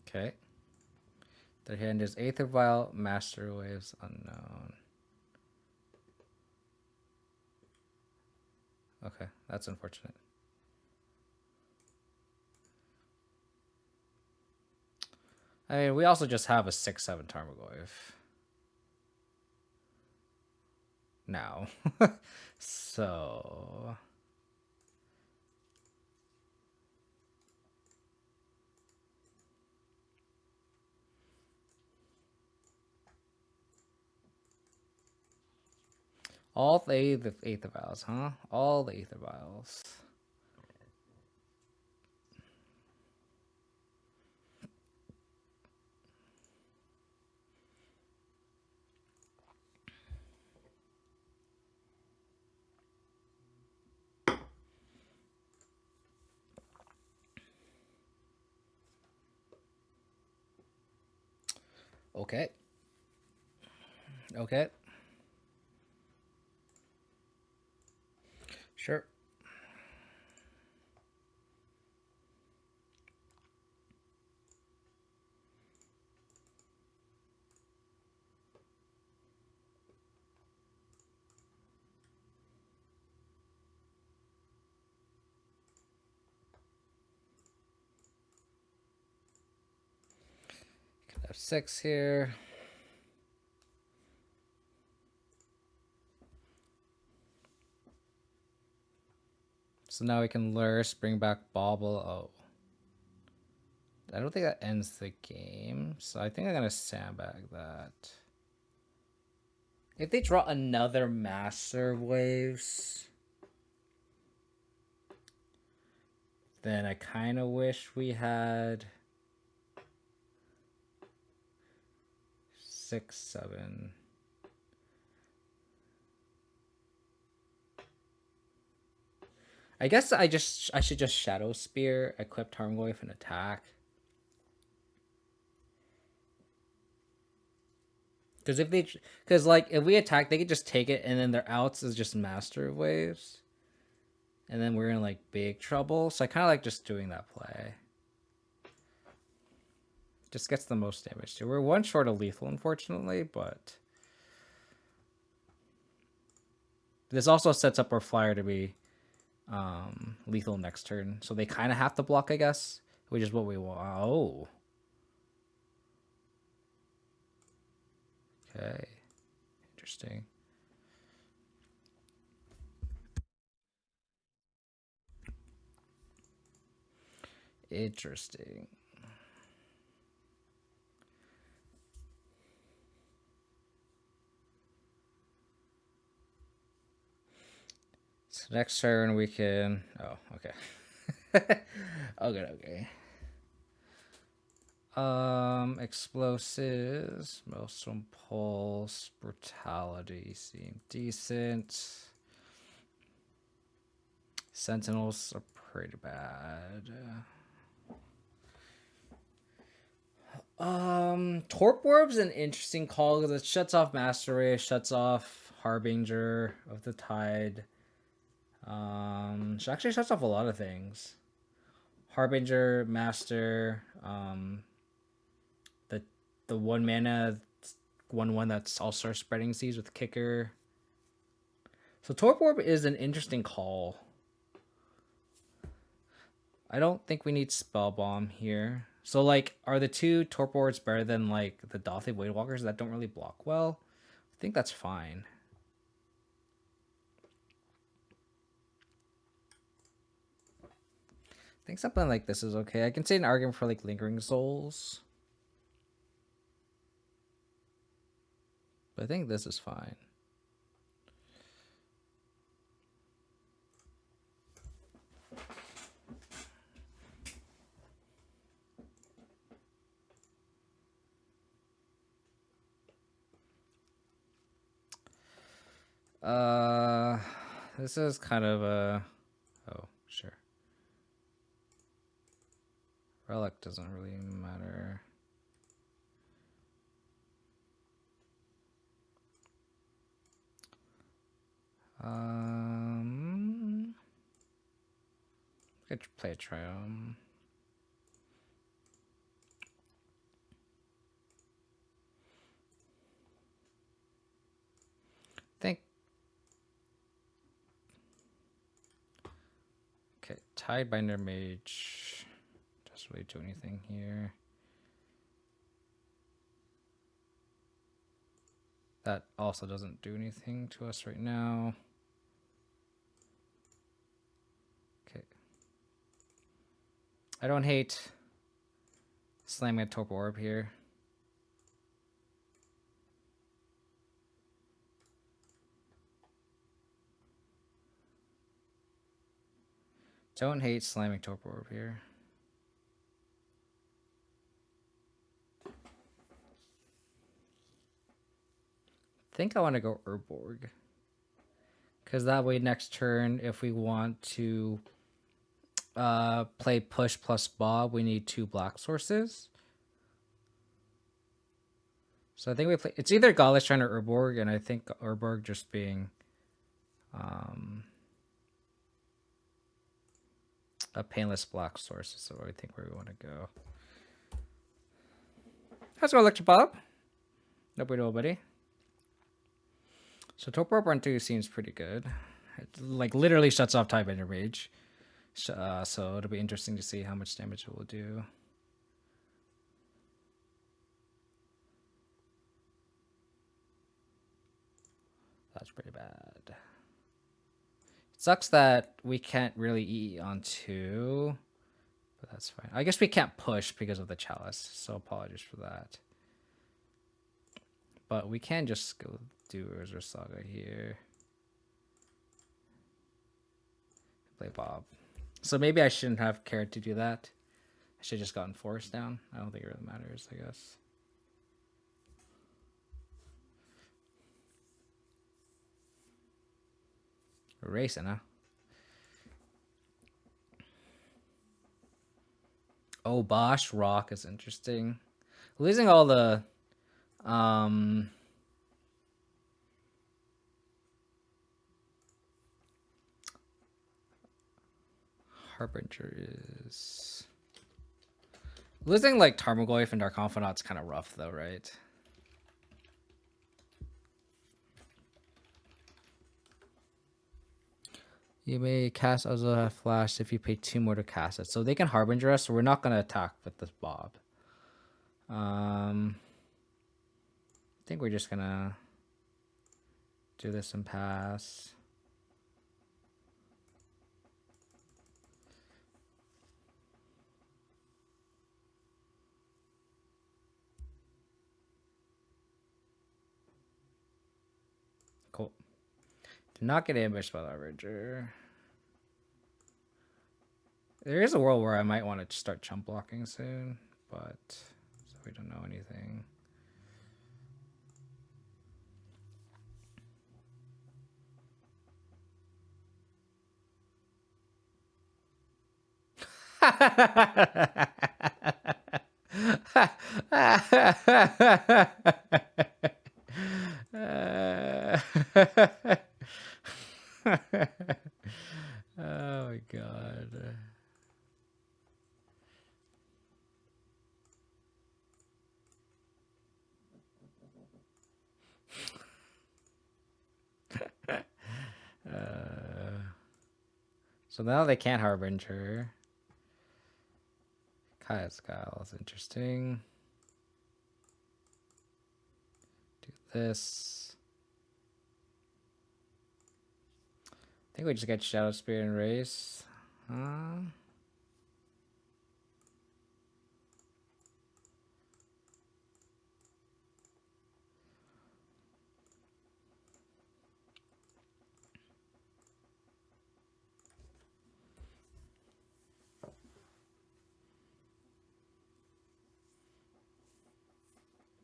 Okay. Their hand is 8th of Vial, Master Waves, Unknown. Okay, that's unfortunate. I mean, we also just have a 6/7 Tarmogoyf. Now. So... all the 8th of Vials, huh? All the 8th of Vials. Okay. Okay. Sure. Can have 6 here. So now we can Lurse, bring back Bauble. Oh. I don't think that ends the game. So I think I'm going to sandbag that. If they draw another Master Waves, then I kind of wish we had 6/7. I guess I should just Shadow Spear, equip Tarmogoyf, and attack. Because like if we attack, they could just take it, and then their outs is just Master Waves, and then we're in like big trouble. So I kind of like just doing that play. Just gets the most damage too. We're one short of lethal, unfortunately, but this also sets up our flyer to be lethal next turn, so they kind of have to block, I guess, which is what we want. Oh, okay, interesting. Interesting. So next turn we can. Oh, okay. Okay. Explosives, Maelstrom Pulse, Brutality seem decent. Sentinels are pretty bad. Torp Orb's an interesting call because it shuts off Master Race, shuts off Harbinger of the Tide. She actually shuts off a lot of things. Harbinger, Master, the 1-mana 1/1 that's also spreading seas with Kicker. So Torp Orb is an interesting call. I don't think we need Spell Bomb here. So like, are the two Torp Orbs better than like the Dothic Voidwalkers that don't really block well? I think that's fine. I think something like this is okay. I can see an argument for like Lingering Souls. But I think this is fine. This is kind of a... Oh, sure. Relic doesn't really matter. Could play a Triumph. Think. Okay, Tidebinder Mage doesn't really do anything here. That also doesn't do anything to us right now. Okay. I don't hate slamming a Torp Orb here. Don't hate slamming Torp Orb here. I think I want to go Urborg. Because that way next turn, if we want to play push plus Bob, we need 2 black sources. So I think we play... It's either Galish Shrine or Urborg, and I think Urborg just being a painless black source is where I think where we want to go. How's it going, Electric Bob? Nope, we know, buddy. So Torp Orb run 2 seems pretty good. It like literally shuts off Tidebinder Mage. So it'll be interesting to see how much damage it will do. That's pretty bad. It sucks that we can't really eat on 2, but that's fine. I guess we can't push because of the Chalice, so apologies for that. But we can just go do Urza Saga here. Play Bob. So maybe I shouldn't have cared to do that. I should have just gotten Forest down. I don't think it really matters, I guess. We're racing, huh? Oh, Bosch Rock is interesting. Losing all the Harbinger is losing like Tarmogoyf and Dark Confidant's kind of rough though, right? You may cast Azula Flash if you pay 2 more to cast it. So they can Harbinger us, so we're not gonna attack with this Bob. I think we're just gonna do this and pass. Cool. Do not get ambushed by the Harbinger. There is a world where I might want to start chump blocking soon, but so we don't know anything. Oh my god. So now they can't Harbinger. Kaya's Guile is interesting. Do this. I think we just get Shadow Spear and Race.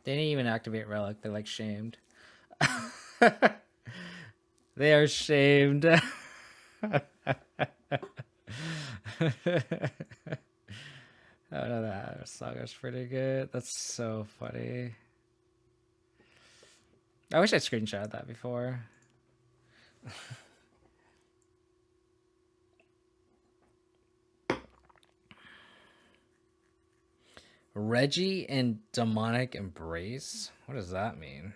They didn't even activate Relic. They're like shamed. They are shamed. Oh no, that Saga's pretty good. That's so funny. I wish I screenshotted that before. Reggie and Demonic Embrace? What does that mean?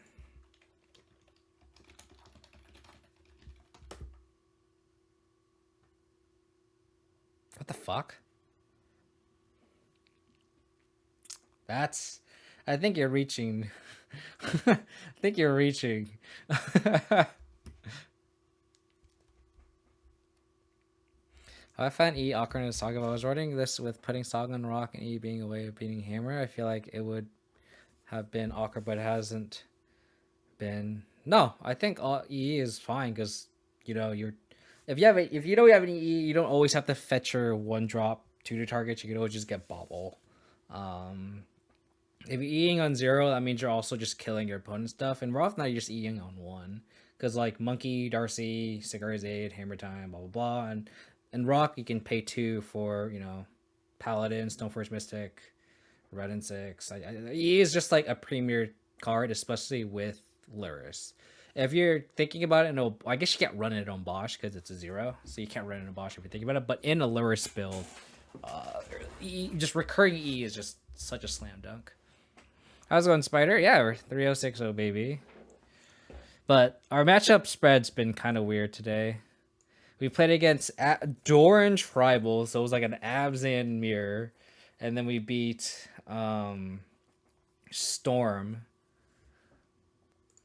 What the fuck? That's... I think you're reaching. I think you're reaching. I find E awkward in Saga. If I was writing this with putting Saga on Rock and E being a way of beating Hammer, I feel like it would have been awkward, but it hasn't been. No, I think all E is fine because you know if you don't have any E, you don't always have to fetch your 1-drop tutor targets. You can always just get Bobble. If you're Eing on 0, that means you're also just killing your opponent's stuff. And Roth now you're just Eing on 1 because like Monkey, Darcy, Cigar's Aid, Hammer Time, blah blah blah, and Rock you can pay 2 for Paladin, Stoneforge Mystic, Red and 6. E is just like a premier card, especially with Luris. If you're thinking about it, I guess you can't run it on Bosch because it's a 0, so you can't run it on Bosch if you're thinking about it. But in a Luris build, just recurring E is just such a slam dunk. How's it going, Spider? Yeah, we're 3060, baby. But our matchup spread's been kind of weird today. We played against Doran Tribal, so it was like an Abzan mirror. And then we beat Storm.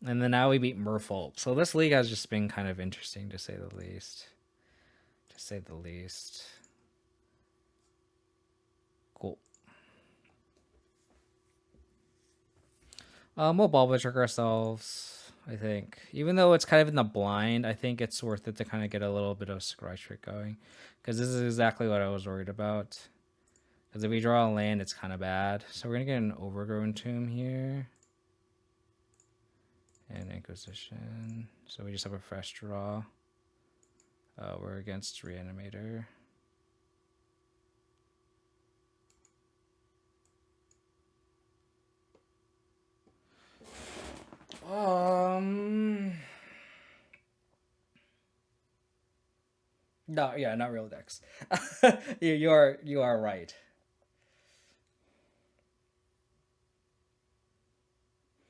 And then now we beat Merfolk. So this league has just been kind of interesting, to say the least. Cool. We'll ball trick ourselves, I think. Even though it's kind of in the blind, I think it's worth it to kind of get a little bit of scry trick going. Because this is exactly what I was worried about. Because if we draw a land, it's kind of bad. So we're going to get an Overgrown Tomb here. And Inquisition. So we just have a fresh draw. We're against Reanimator. No, yeah, not real decks. You are right.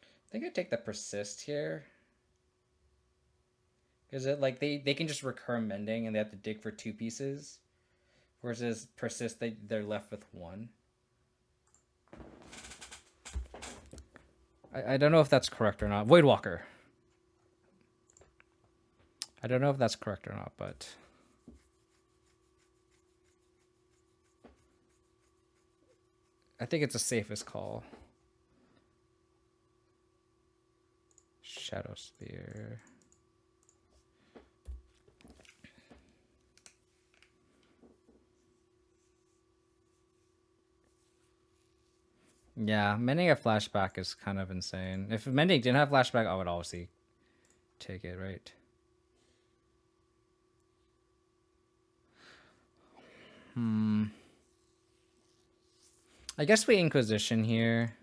I think I take the persist here. Is it like they can just recur mending and they have to dig for 2 pieces? Versus persist, they're left with 1. I don't know if that's correct or not. Voidwalker. I don't know if that's correct or not, but I think it's the safest call. Shadow Spear. Yeah, mending a flashback is kind of insane. If mending didn't have flashback, I would obviously take it, right? I guess we Inquisition here.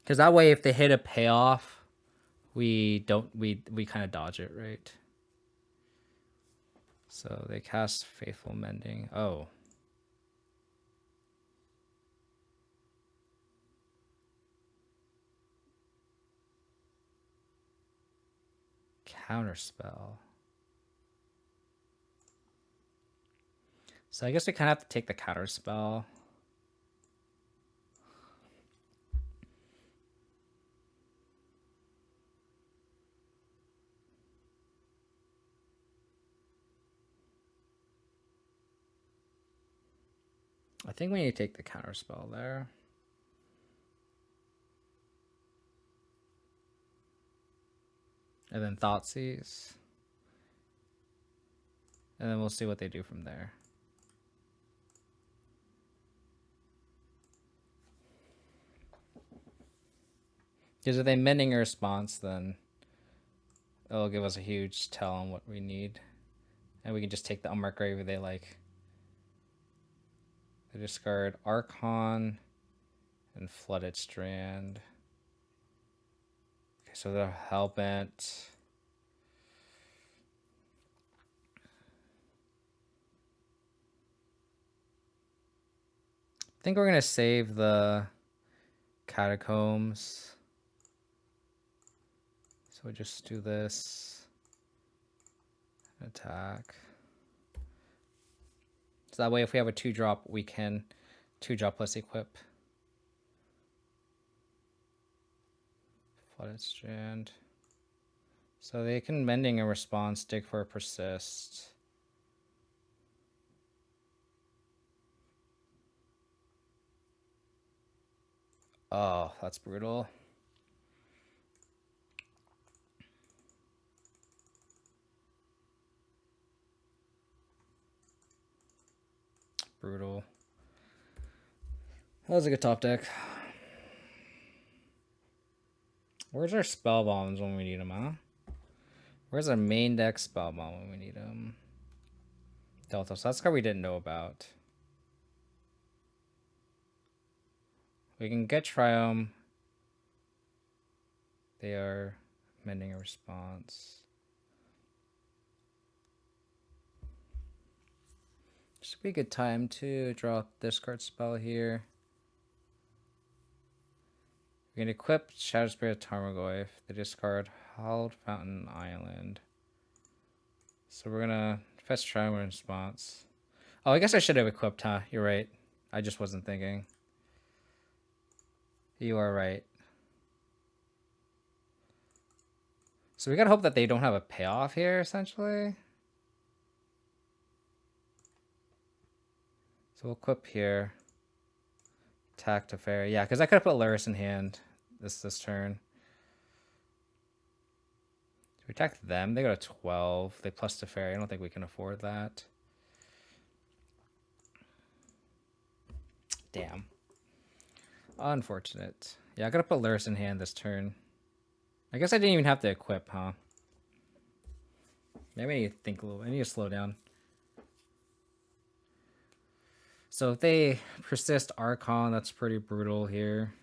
Because that way, if they hit a payoff, we kind of dodge it, right? So they cast Faithful Mending. Oh. Counterspell. So I guess we kind of have to take the counterspell. I think we need to take the counterspell there. And then Thoughtseize. And then we'll see what they do from there. Because if they mending a response, then it'll give us a huge tell on what we need. And we can just take the Unmarked Grave if they like. They discard Archon and Flooded Strand. Okay, so they're Hellbent. I think we're going to save the Catacombs. So we just do this. Attack. So that way if we have a 2-drop, we can 2-drop plus equip. Flooded Strand. So they can mending a response, dig for a persist. Oh, that's brutal. Brutal. That was a good top deck. Where's our spell bombs when we need them, huh? Where's our main deck spell bomb when we need them? Delta. So that's card we didn't know about. We can get Triumph. They are mending a response. This would be a good time to draw this card spell here. We can equip Shadow Spirit Tarmogoyf. They discard Hallowed Fountain Island. So we're gonna fetch Triumph in response. Oh, I guess I should have equipped, huh? You're right. I just wasn't thinking. You are right. So we gotta hope that they don't have a payoff here, essentially. So we'll equip here. Attack to Fairy. Yeah, because I could have put Laris in hand this turn. So we attack them. They go to 12. They plus to Fairy. I don't think we can afford that. Damn. Unfortunate. Yeah, I gotta put Laris in hand this turn. I guess I didn't even have to equip, huh? Maybe I need to think a little. I need to slow down. So if they persist Archon, that's pretty brutal here.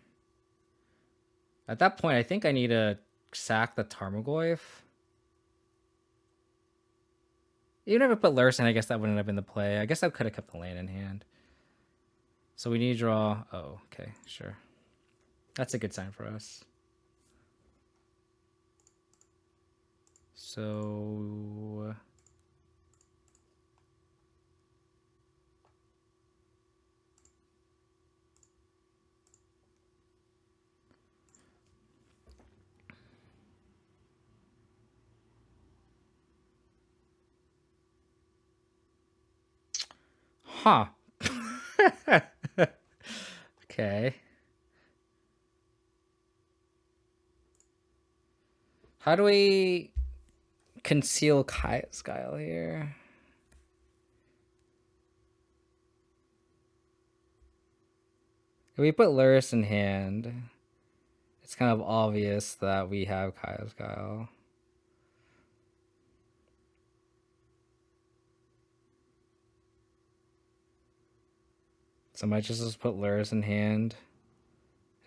At that point, I think I need to sack the Tarmogoyf. Even if I put Lursen, I guess that wouldn't have been the play. I guess I could have kept the land in hand. So we need to draw... Oh, okay, sure. That's a good sign for us. So... Huh. Okay. How do we conceal Kaya's Guile here? If we put Luris in hand, it's kind of obvious that we have Kaya's Guile. So I might just put Luris in hand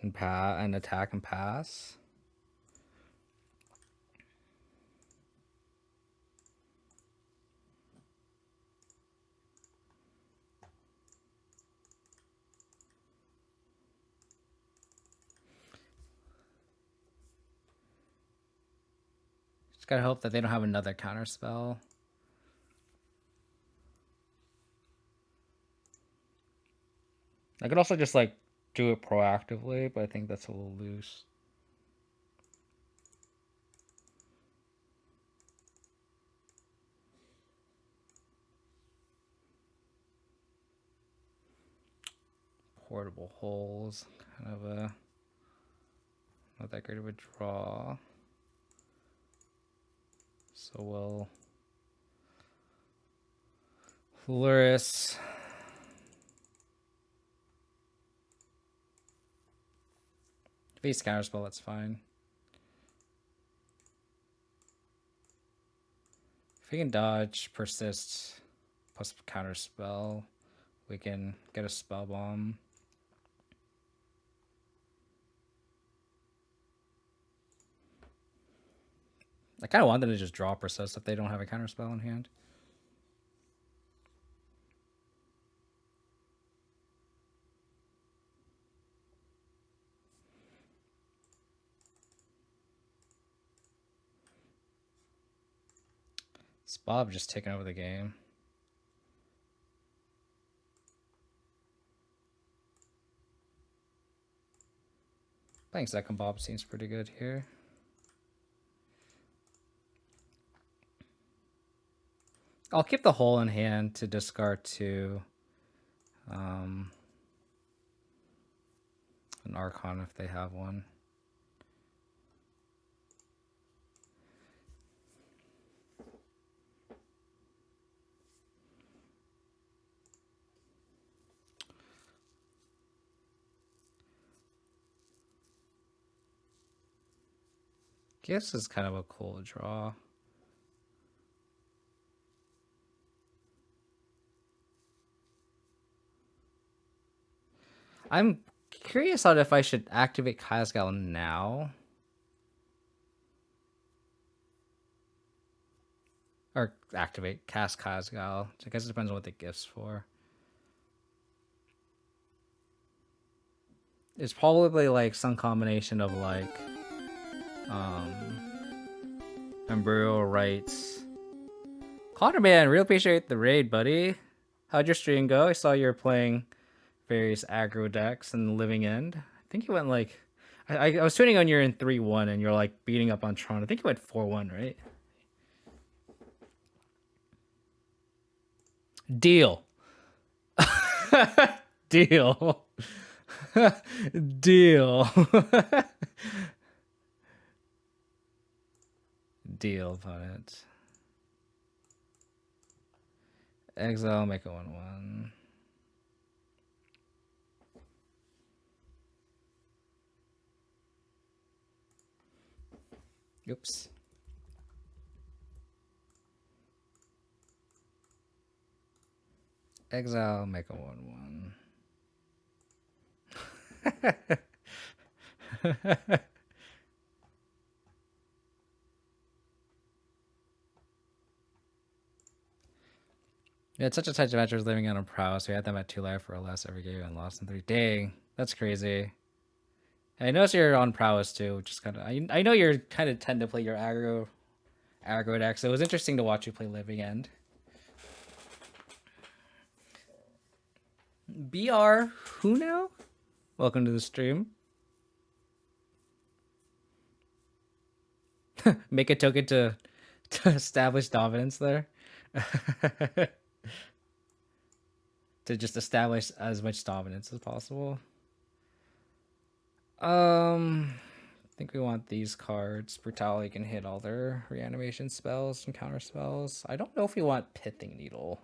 and attack and pass. Just gotta hope that they don't have another counter spell. I could also just like do it proactively, but I think that's a little loose. Portable holes, kind of a not that great of a draw. So we'll Luris. If he's counterspell, that's fine. If we can dodge, persist, plus counterspell, we can get a spell bomb. I kind of want them to just draw persist if they don't have a counterspell in hand. It's Bob just taking over the game. Playing second Bob seems pretty good here. I'll keep the hole in hand to discard to an Archon if they have one. Guess is kind of a cool draw. I'm curious on if I should activate Kaya's Guile now. Or cast Kaya's Guile. I guess it depends on what the gift's for. It's probably like some combination of like Embryo Rights. Connor, man, really appreciate the raid, buddy. How'd your stream go? I saw you were playing various aggro decks and Living End. I think you went like I was tuning on you're in 3-1 and you're like beating up on Tron. I think you went 4-1, right? Deal. Deal. Deal. Deal, opponent. Exile, make a 1-1. Oops. Exile, make a 1-1. We had such a tight advantage living on a prowess. We had them at 2 life or less every game and lost in 3. Dang, that's crazy. I notice you're on prowess too, which is kind of. I know you're kind of tend to play your aggro deck, so it was interesting to watch you play Living End. BR, who now? Welcome to the stream. Make a token to establish dominance there. To just establish as much dominance as possible. I think we want these cards. Brutality can hit all their reanimation spells and counter spells. I don't know if we want Pithing Needle.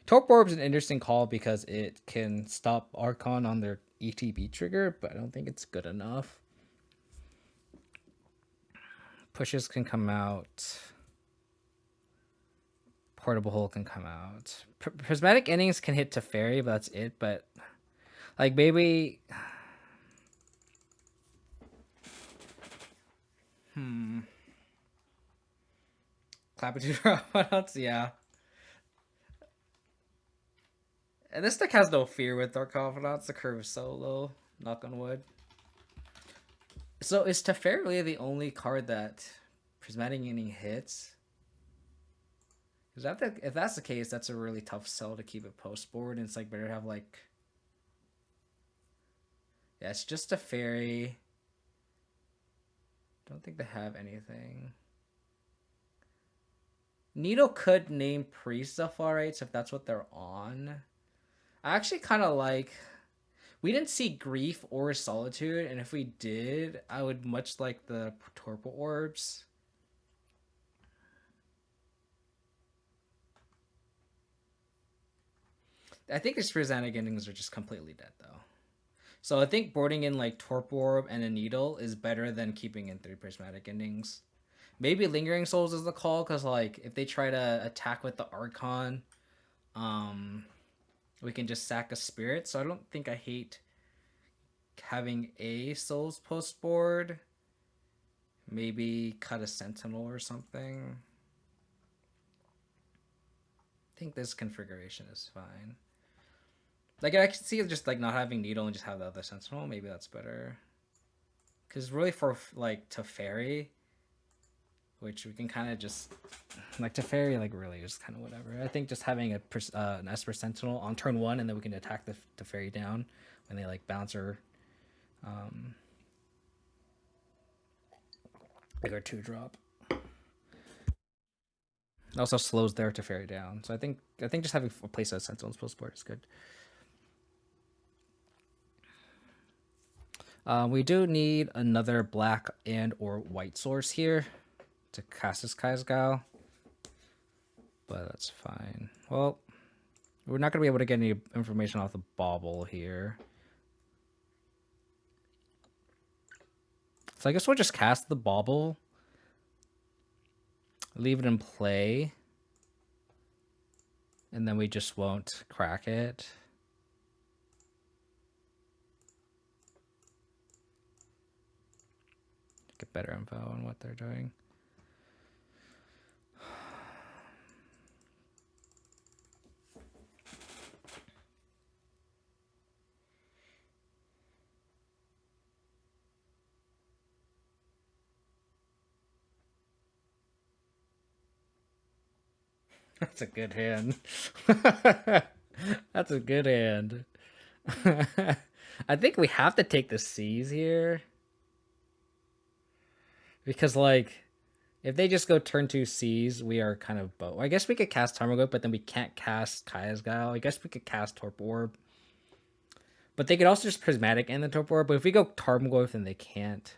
Torp Orb's an interesting call because it can stop Archon on their ETB trigger, but I don't think it's good enough. Pushes can come out. Portable Hole can come out. Prismatic Endings can hit Teferi, but that's it. But, like, maybe... Clapitude, what else? Yeah. And this deck has no fear with Dark Confidants. The curve is so low. Knock on wood. So is Teferi really the only card that Prismatic Ending hits? Because if that's the case, that's a really tough sell to keep it post board. And it's like better to have like... Yeah, it's just Teferi. Don't think they have anything. Needle could name Priest of Alright, so if that's what they're on. I actually kind of like... We didn't see Grief or Solitude, and if we did, I would much like the Torpor Orbs. I think these Prismatic Endings are just completely dead, though. So I think boarding in like Torpor Orb and a Needle is better than keeping in 3 Prismatic Endings. Maybe Lingering Souls is the call, because like if they try to attack with the Archon, we can just sack a Spirit. So I don't think I hate having a Souls post board. Maybe cut a Sentinel or something. I think this configuration is fine. Like I can see just like not having Needle and just have the other Sentinel. Maybe that's better. Because really for like Teferi, which we can kind of just like Teferi, like really just kind of whatever. I think just having an Esper Sentinel on turn 1 and then we can attack the Teferi down when they like bounce or like our 2-drop. It also slows their Teferi down. So I think just having a place as Sentinels post board is good. We do need another black and or white source here to cast this Kai'Sgao, but that's fine. Well, we're not going to be able to get any information off the bauble here. So I guess we'll just cast the bauble, leave it in play, and then we just won't crack it. Get better info on what they're doing. That's a good hand. That's a good hand. I think we have to take the C's here. Because, like, if they just go turn 2 C's, we are kind of both. I guess we could cast Tarmogoyf, but then we can't cast Kai'Sgao. I guess we could cast Torpor Orb. But they could also just Prismatic and the Torpor Orb. But if we go Tarmogoyf, then they can't.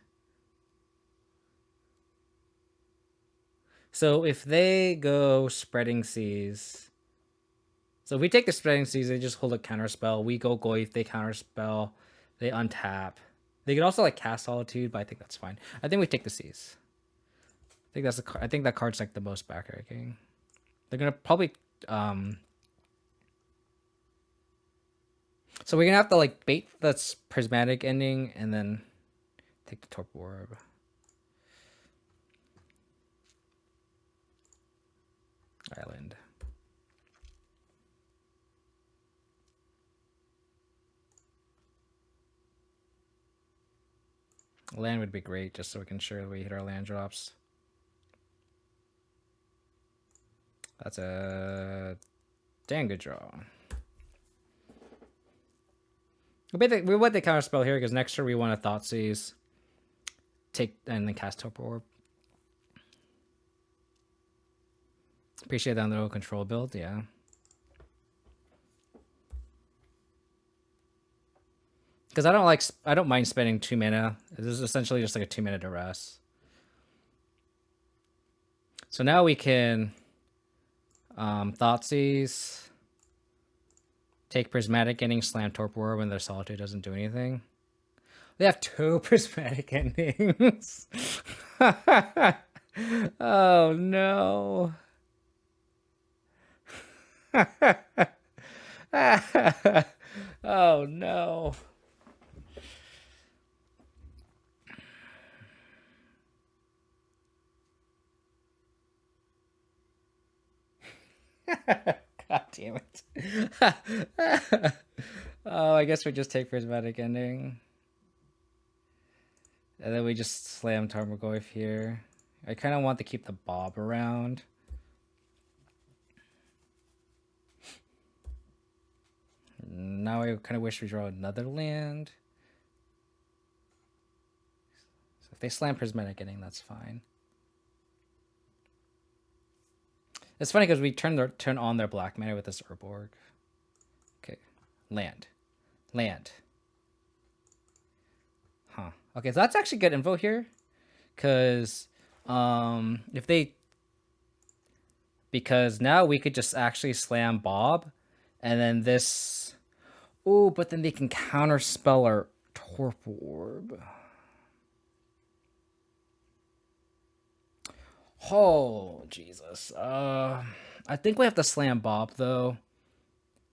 So if they go Spreading Seas... So if we take the Spreading Seas, they just hold a counterspell. We go Goyf, they counterspell. They untap. They could also like cast Solitude, but I think that's fine. I think we take the Seas. I think that card's like the most back-breaking. They're gonna probably so we're gonna have to like bait that's Prismatic Ending and then take the Torpor Orb. Island. Land would be great, just so we can ensure we hit our land drops. That's a damn good draw. We want the counter spell here because next turn we want to Thoughtseize, take and then cast Torpor Orb. Appreciate that little control build, yeah. Because I don't mind spending 2 mana. This is essentially just like a 2 mana duress. So now we can Thoughtseize, take Prismatic Ending, slam Torpor Orb when their Solitude doesn't do anything. They have 2 Prismatic Endings. Oh no. Oh no. God damn it. Oh, I guess we just take Prismatic Ending. And then we just slam Tarmogoyf here. I kind of want to keep the Bob around. Now I kind of wish we draw another land. So if they slam Prismatic Ending, that's fine. It's funny because we turn on their black mana with this Urborg. Okay, land. Huh. Okay, so that's actually good info here, because because now we could just actually slam Bob, and then this. Oh, but then they can counterspell our Torpor Orb. Oh, Jesus. I think we have to slam Bob, though.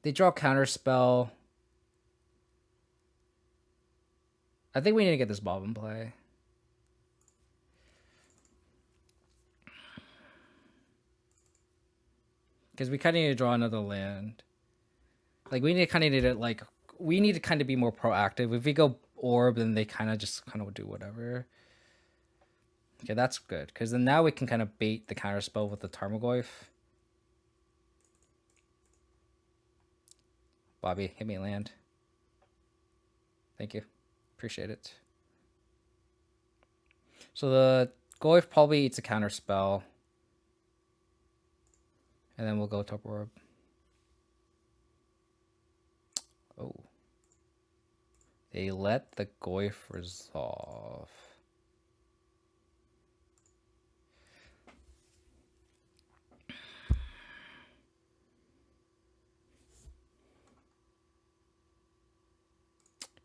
They draw counterspell. I think we need to get this Bob in play. Because we kind of need to draw another land. Like, we need to kind of be more proactive. If we go Orb, then they kind of do whatever. Okay, that's good. Because then now we can kind of bait the counterspell with the Tarmogoyf. Bobby, hit me land. Thank you. Appreciate it. So the Goyf probably eats a counterspell. And then we'll go Torpor Orb. Oh. They let the Goyf resolve.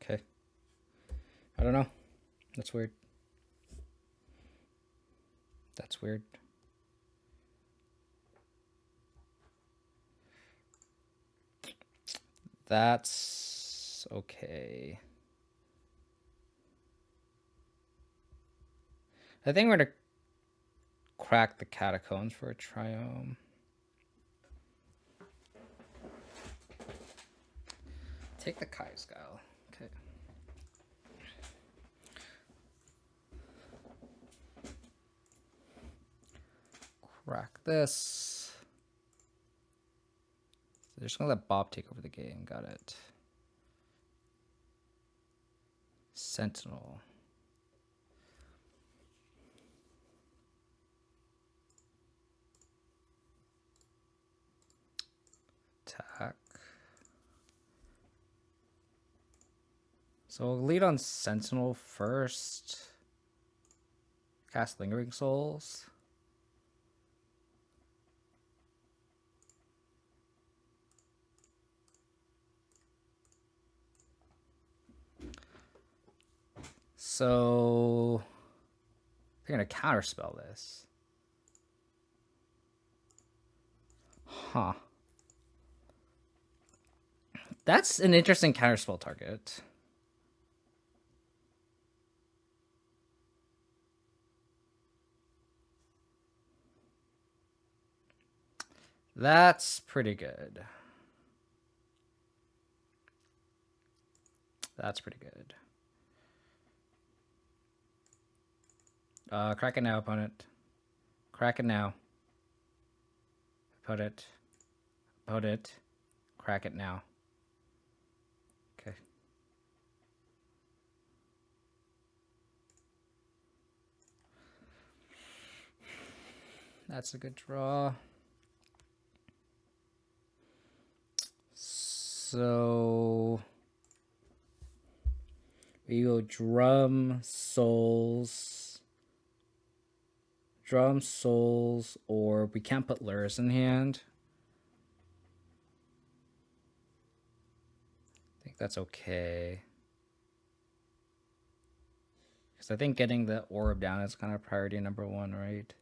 Okay. I don't know. That's weird. That's weird. That's okay. I think we're gonna crack the Catacombs for a Triome. Take the Kai'Skyle. Okay. Crack this. They're just gonna let Bob take over the game. Got it. Sentinel. Attack. So we'll lead on Sentinel first. Cast Lingering Souls. So they're gonna counterspell this. Huh. That's an interesting counterspell target. That's pretty good. That's pretty good. Crack it now, opponent. Crack it now. Put it. Put it. Crack it now. Okay. That's a good draw. So we go Drum Souls, or we can't put Lurrus in hand. I think that's okay. Because I think getting the orb down is kind of priority number one, right?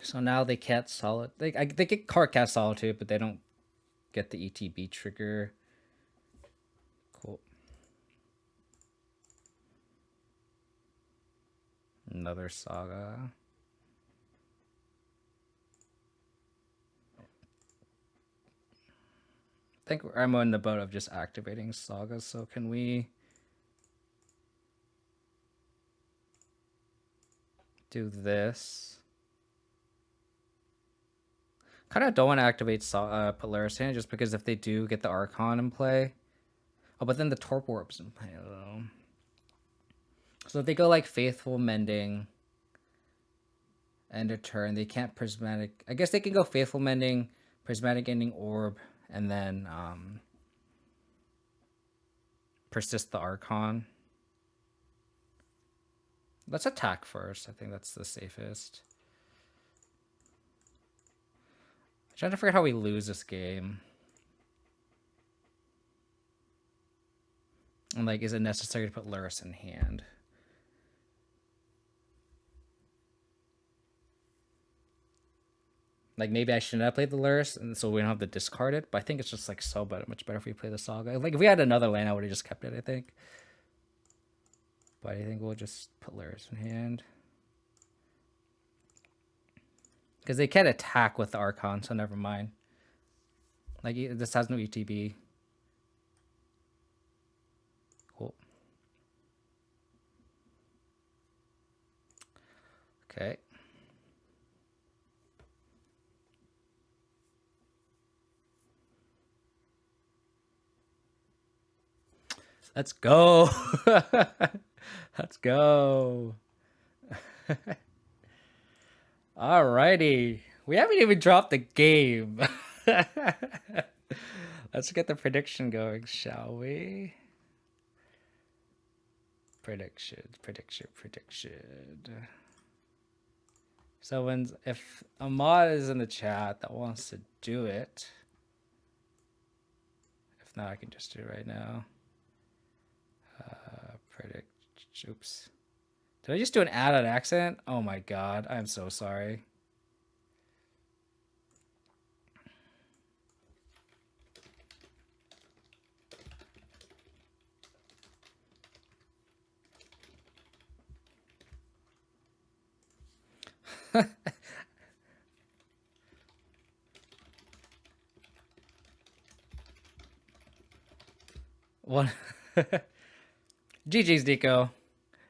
So now they can't solid. They get card cast Solitude, but they don't get the ETB trigger. Cool. Another Saga. I think I'm on the boat of just activating Saga. So can we do this? Kind of don't want to activate Polaris hand just because if they do get the Archon in play. Oh, but then the Torp Orb's in play though. So if they go like Faithful Mending, end of turn, they can't Prismatic. I guess they can go Faithful Mending, Prismatic Ending Orb, and then persist the Archon. Let's attack first. I think that's the safest. I'm trying to figure out how we lose this game. And like, is it necessary to put Lurrus in hand? Like, maybe I shouldn't have played the Lurrus, and so we don't have to discard it. But I think it's just like so much better if we play the Saga. Like, if we had another lane, I would have just kept it, I think. But I think we'll just put Lurrus in hand. Because they can't attack with the Archon, so never mind. Like, this has no ETB. Cool. Okay. Let's go. Let's go. Alrighty. We haven't even dropped the game. Let's get the prediction going, shall we? Prediction. So if Ahmad is in the chat that wants to do it, if not, I can just do it right now. Oops. Did I just do an add-on accent? Oh my god, I'm so sorry. One. GG's, Deco.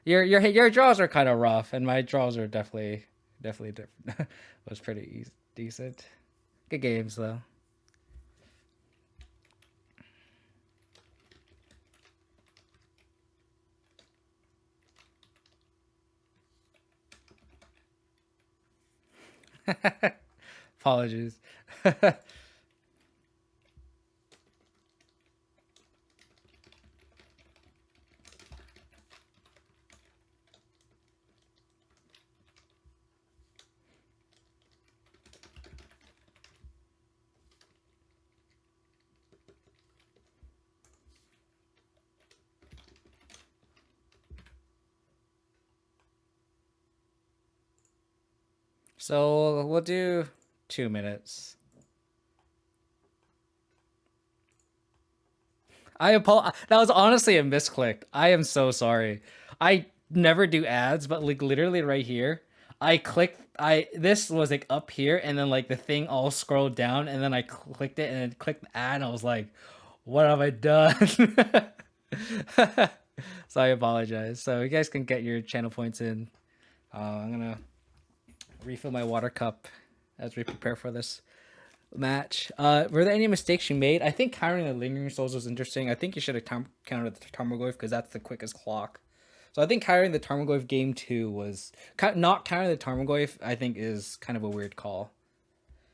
Your draws are kind of rough, and my draws are definitely different. Was pretty decent. Good games though. Apologies. So we'll do 2 minutes. That was honestly a misclick. I am so sorry. I never do ads, but like literally right here, I clicked. This was like up here, and then like the thing all scrolled down, and then I clicked it, and it clicked the ad, and I was like, "What have I done?" So I apologize. So you guys can get your channel points in. I'm gonna refill my water cup as we prepare for this match. Were there any mistakes you made? I think countering the lingering souls was interesting. I think you should have countered the Tarmogoyf because that's the quickest clock. So I think countering the Tarmogoyf game 2 was not countering the Tarmogoyf. I think is kind of a weird call.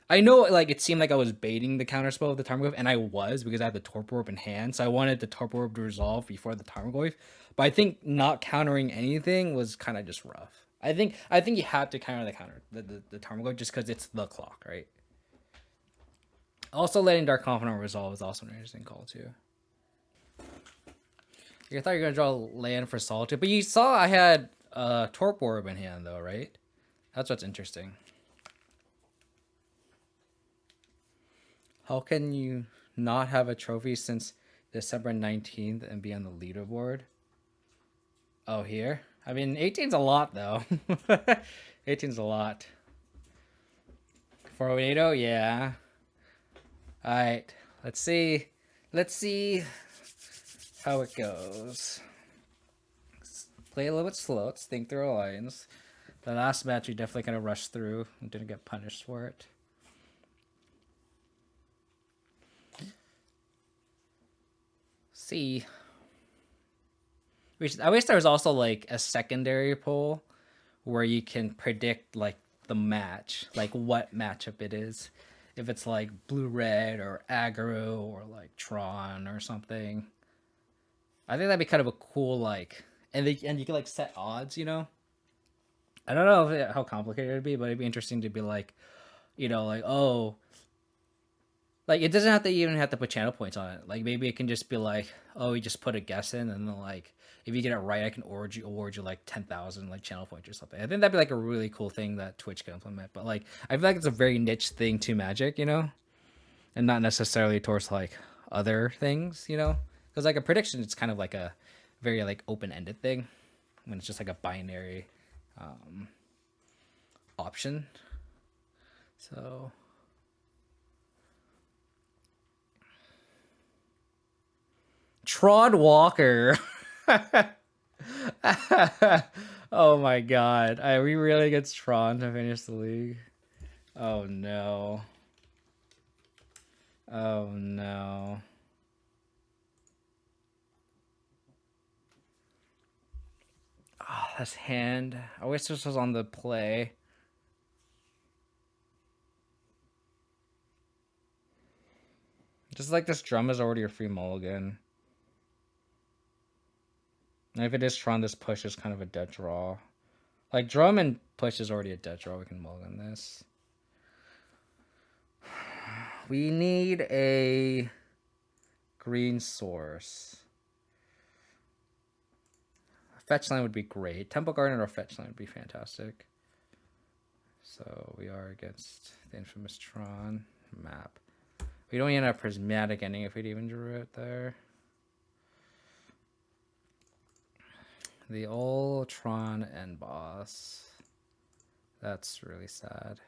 I know, like it seemed like I was baiting the counter spell of the Tarmogoyf, and I was because I had the Torpor Orb in hand. So I wanted the Torpor Orb to resolve before the Tarmogoyf. But I think not countering anything was kind of just rough. I think you had to counter the Tarmogoyf just because it's the clock, right? Also, letting Dark Confidant resolve is also an interesting call too. I thought you were gonna draw land for Solitude, but you saw I had Torpor Orb in hand though, right? That's what's interesting. How can you not have a trophy since December 19th and be on the leaderboard? Oh, here? I mean, 18's a lot though. 18's a lot. For Oedo, yeah. Alright, let's see. Let's see how it goes. Let's play a little bit slow. Let's think through our lines. The last match we definitely kind of rushed through and didn't get punished for it. See. I wish there was also like a secondary poll where you can predict like the match, like what matchup it is. If it's like blue-red or aggro or like Tron or something. I think that'd be kind of a cool like, and you can like set odds, you know. I don't know how complicated it'd be, but it'd be interesting to be like, you know, like oh, like it doesn't have to even have to put channel points on it. Like maybe it can just be like, oh, you just put a guess in, and then like if you get it right, I can award you like 10,000 like channel points or something. I think that'd be like a really cool thing that Twitch can implement. But like I feel like it's a very niche thing to Magic, you know, and not necessarily towards like other things, you know, because like a prediction, it's kind of like a very like open-ended thing when it's just like a binary option. So. Tron Walker. Oh my god. Are we really against Tron to finish the league? Oh no. Oh no. Oh, this hand. I wish this was on the play. Just like this drum is already a free mulligan. And if it is Tron, this push is kind of a dead draw. Like drum and push is already a dead draw. We can mulligan this. We need a green source. Fetch line would be great. Temple Garden or fetch line would be fantastic. So we are against the infamous Tron map. We don't even have Prismatic Ending if we'd even drew it there. The old Tron end boss. That's really sad.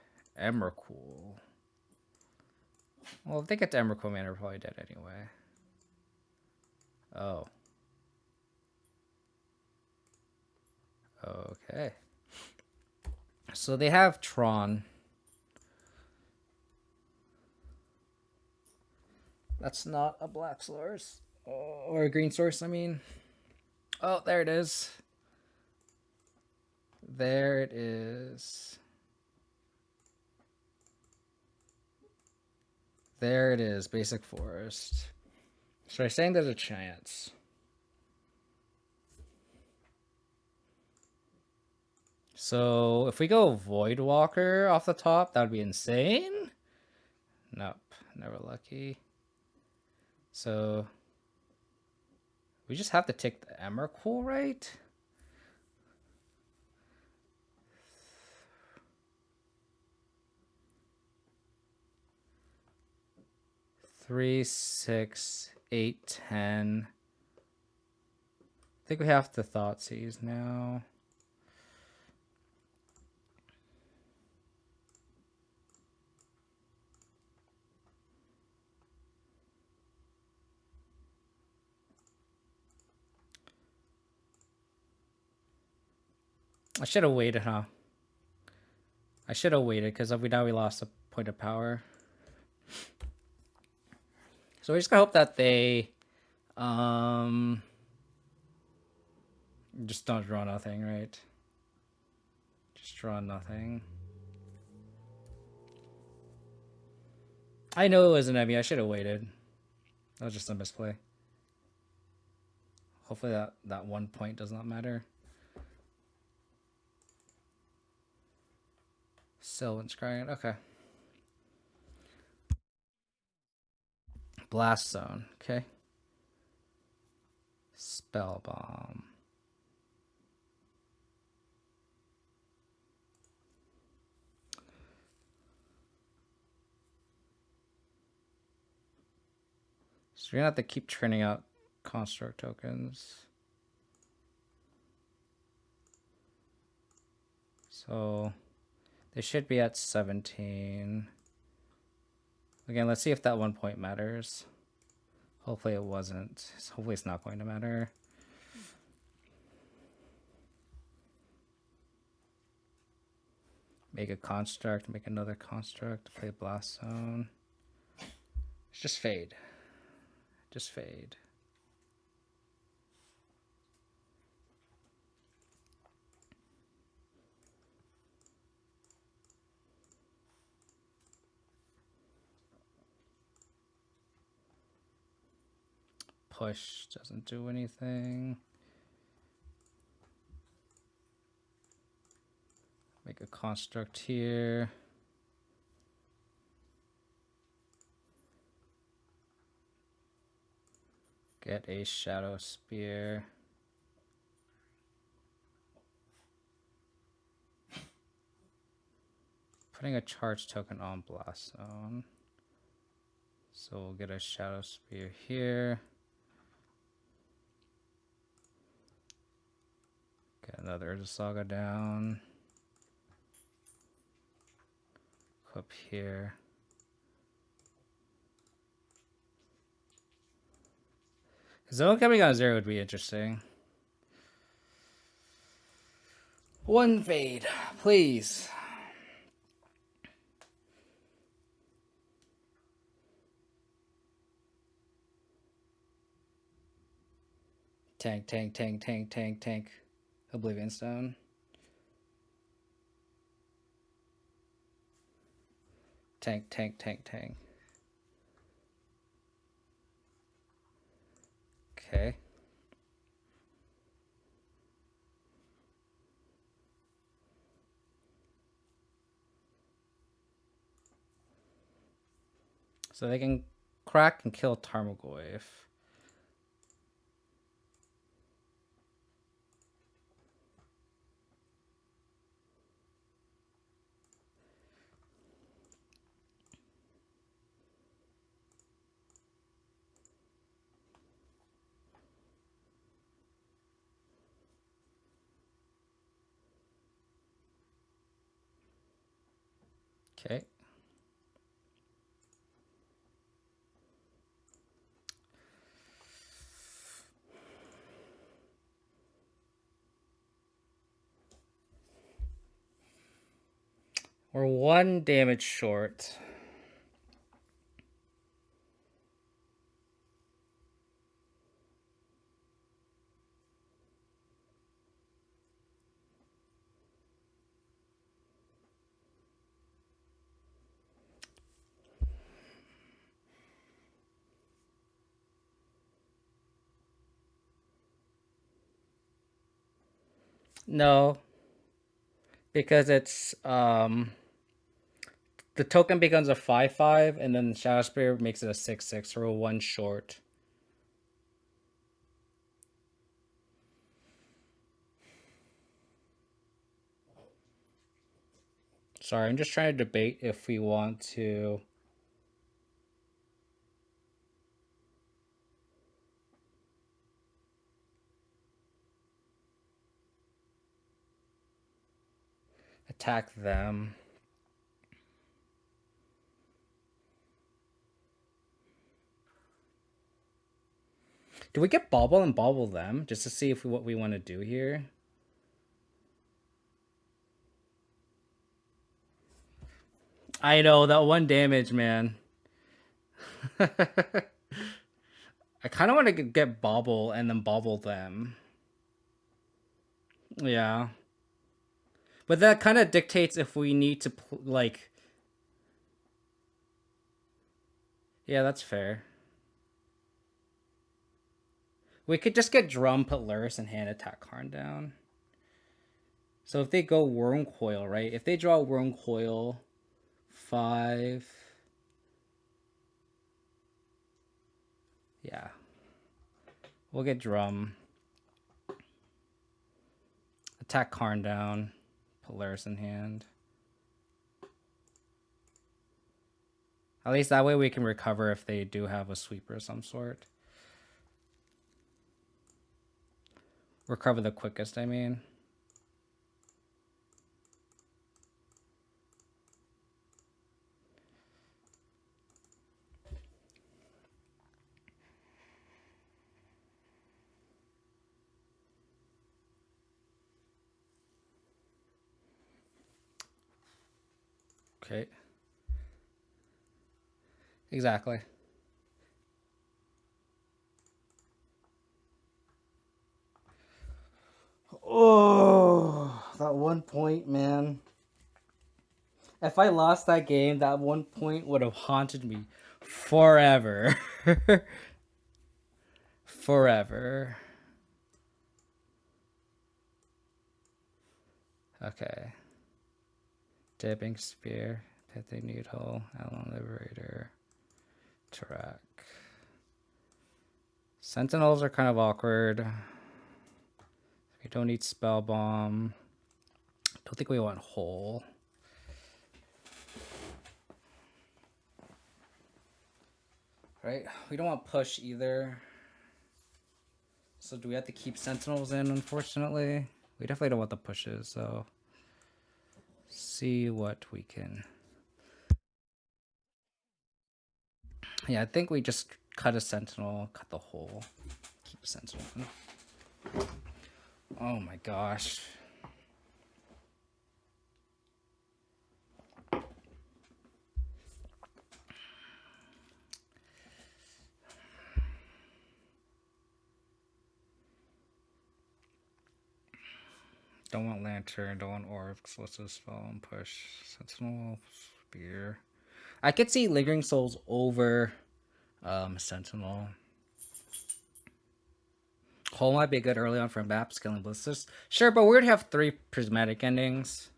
Emrakul. Well, if they get to Emrakul, man, they're probably dead anyway. Oh. Okay. So they have Tron. That's not a black source. Or a green source, I mean. Oh, there it is. There it is. There it is, basic forest. So I'm saying there's a chance. So if we go Voidwalker off the top, that would be insane. Nope, never lucky. So we just have to take the Emrakul, right? Three, 6, 8, 10. I think we have to Thoughtseize now. I should have waited, huh? I should have waited because now we lost a point of power. So we just gotta hope that they just don't draw nothing, right? Just draw nothing. I know it was an enemy. I should have waited. That was just a misplay. Hopefully that 1 point does not matter. Sylvan Scrying. Okay. Blast Zone. Okay. Spell Bomb. So you're gonna have to keep turning out construct tokens. So they should be at 17. Again, let's see if that 1 point matters. Hopefully it wasn't. Hopefully it's not going to matter. Make a construct, make another construct, play Blast Zone. Just fade. Just fade. Push doesn't do anything. Make a construct here. Get a Shadow Spear. Putting a charge token on Blast Zone. So we'll get a Shadow Spear here. Get another Saga down. Up here. Zone coming on 0 would be interesting. 1 fade, please. Tank, tank, tank, tank, tank, tank. Oblivion Stone. Tank, tank, tank, tank. Okay. So they can crack and kill Tarmogoyf. Okay. We're 1 damage short. No, because it's the token becomes a 5/5, and then Shadow Spear makes it a 6/6, so we're 1 short. Sorry, I'm just trying to debate if we want to Attack them. Do we get bobble and bobble them just to see if what we want to do here? I know that one damage, man. I kind of want to get bobble and then bobble them. Yeah. But that kind of dictates if we need to, like... Yeah, that's fair. We could just get Drum, put Luris, and hand attack Karn down. So if they go Worm Coil, right? If they draw Worm Coil, 5... Yeah. We'll get Drum. Attack Karn down. Polaris in hand. At least that way we can recover if they do have a sweeper of some sort. Recover the quickest, I mean. Okay. Exactly. Oh, that 1 point, man. If I lost that game, that 1 point would have haunted me forever. Forever. Okay. Dipping Spear, Pithing Needle, Allen Liberator, Track. Sentinels are kind of awkward. We don't need Spell Bomb. Don't think we want Hole. Right? We don't want Push either. So do we have to keep Sentinels in, unfortunately? We definitely don't want the pushes, so... See what we can... Yeah, I think we just cut a Sentinel, cut the Hole. Keep a Sentinel. Oh my gosh. Don't want Lantern, don't want Orb, so let's just spell and push. Sentinel, Spear. I could see Lingering Souls over Sentinel. Hole might be good early on for map scaling blisters. Sure, but we're gonna have 3 prismatic endings.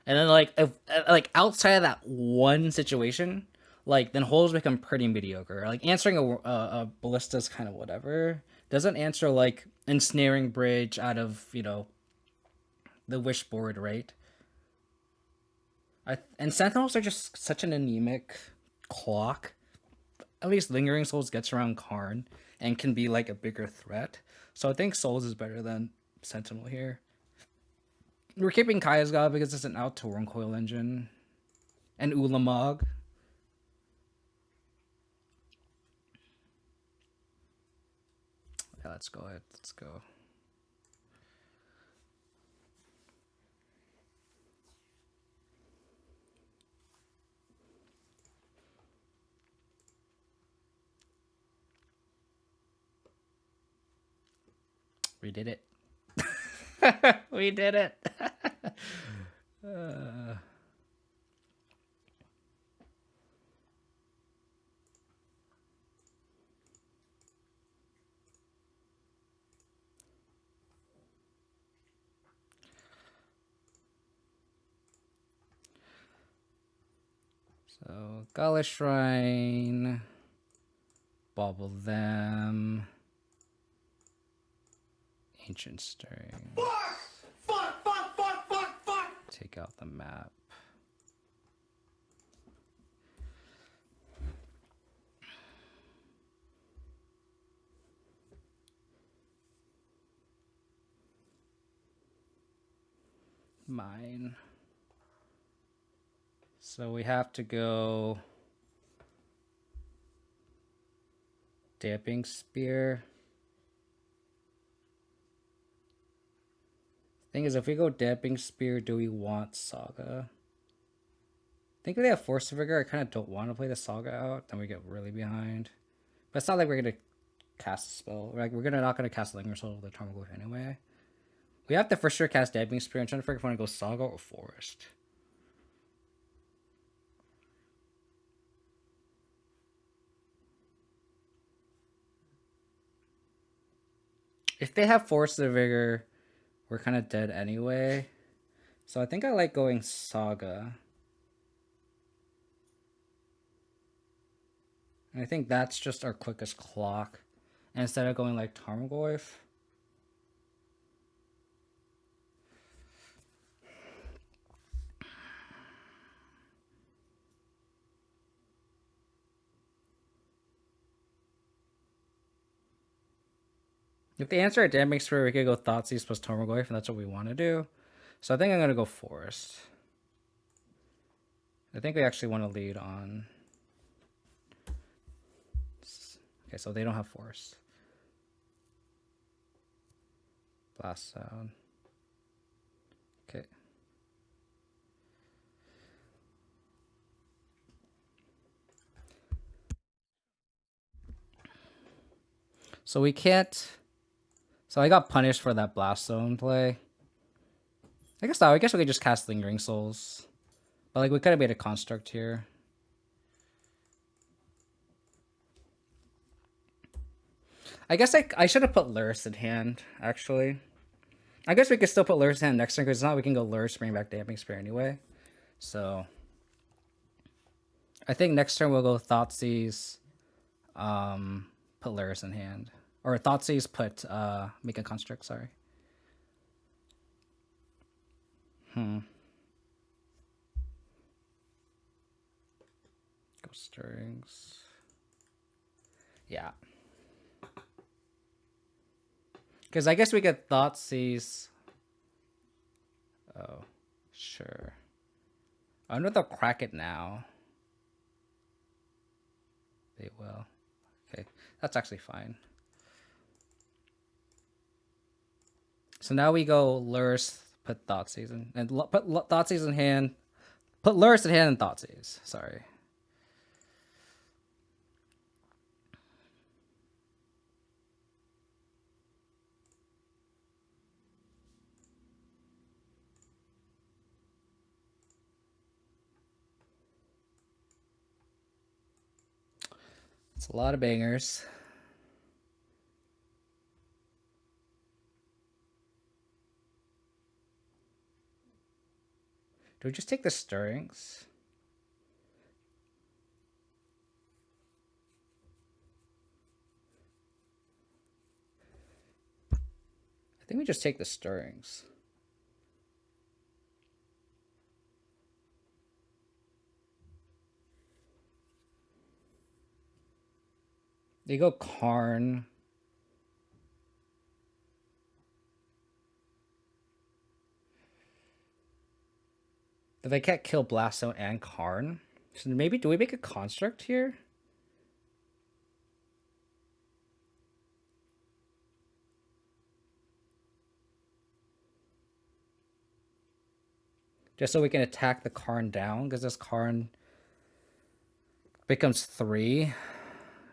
And then like if outside of that one situation, like then holes become pretty mediocre. Like answering a ballista is kind of whatever. Doesn't answer like ensnaring bridge out of, you know, the wish board, right? And sentinels are just such an anemic clock. At least lingering souls gets around Karn and can be like a bigger threat. So I think souls is better than sentinel here. We're keeping Kaya's God because it's an out to Worm Coil engine. And Ulamog. Yeah, let's go ahead. Let's go. We did it. We did it. So, Gala Shrine. Bobble them. Ancient Stirring. Fuck! Take out the map. Mine. So we have to go Damping Spear. Thing is, if we go Damping Spear, do we want Saga? I think if they have Force of Vigor, I kind of don't want to play the Saga out. Then we get really behind. But it's not like we're going to cast a spell. We're not going to cast Linger Soul with the Tarmogoyf anyway. We have to for sure cast Damping Spear. I'm trying to figure if I want to go Saga or Forest. If they have Force of Vigor, we're kind of dead anyway. So I think I like going Saga. And I think that's just our quickest clock. And instead of going like Tarmogoyf. If they answer a Damping Spear, we could go Thoughtseize plus Tarmogoyf, and that's what we want to do. So I think I'm going to go Forest. I think we actually want to lead on. Okay, so they don't have Forest. Blast Sound. Okay. So we can't. So I got punished for that Blast Zone play. I guess we could just cast Lingering Souls. But like we could have made a construct here. I guess I should have put Lurrus in hand, actually. I guess we could still put Lurrus in hand next turn, because if not, we can go Lurrus, bring back Damping Spear anyway. So I think next turn we'll go Thoughtseize, put Lurrus in hand. Or Thoughtseize, put make a construct, sorry. Go Stirrings. Yeah. Because I guess we get Thoughtseize. Oh, sure. I wonder if they'll crack it now. They will. Okay, that's actually fine. So now we go Lurrus, put Thoughtseize in, and put Thoughtseize in hand. Put Lurrus in hand and Thoughtseize. Sorry. It's a lot of bangers. Do we just take the Stirrings? I think we just take the Stirrings. They go Karn. But they can't kill Blast Zone and Karn. So maybe, do we make a construct here? Just so we can attack the Karn down, because this Karn becomes 3.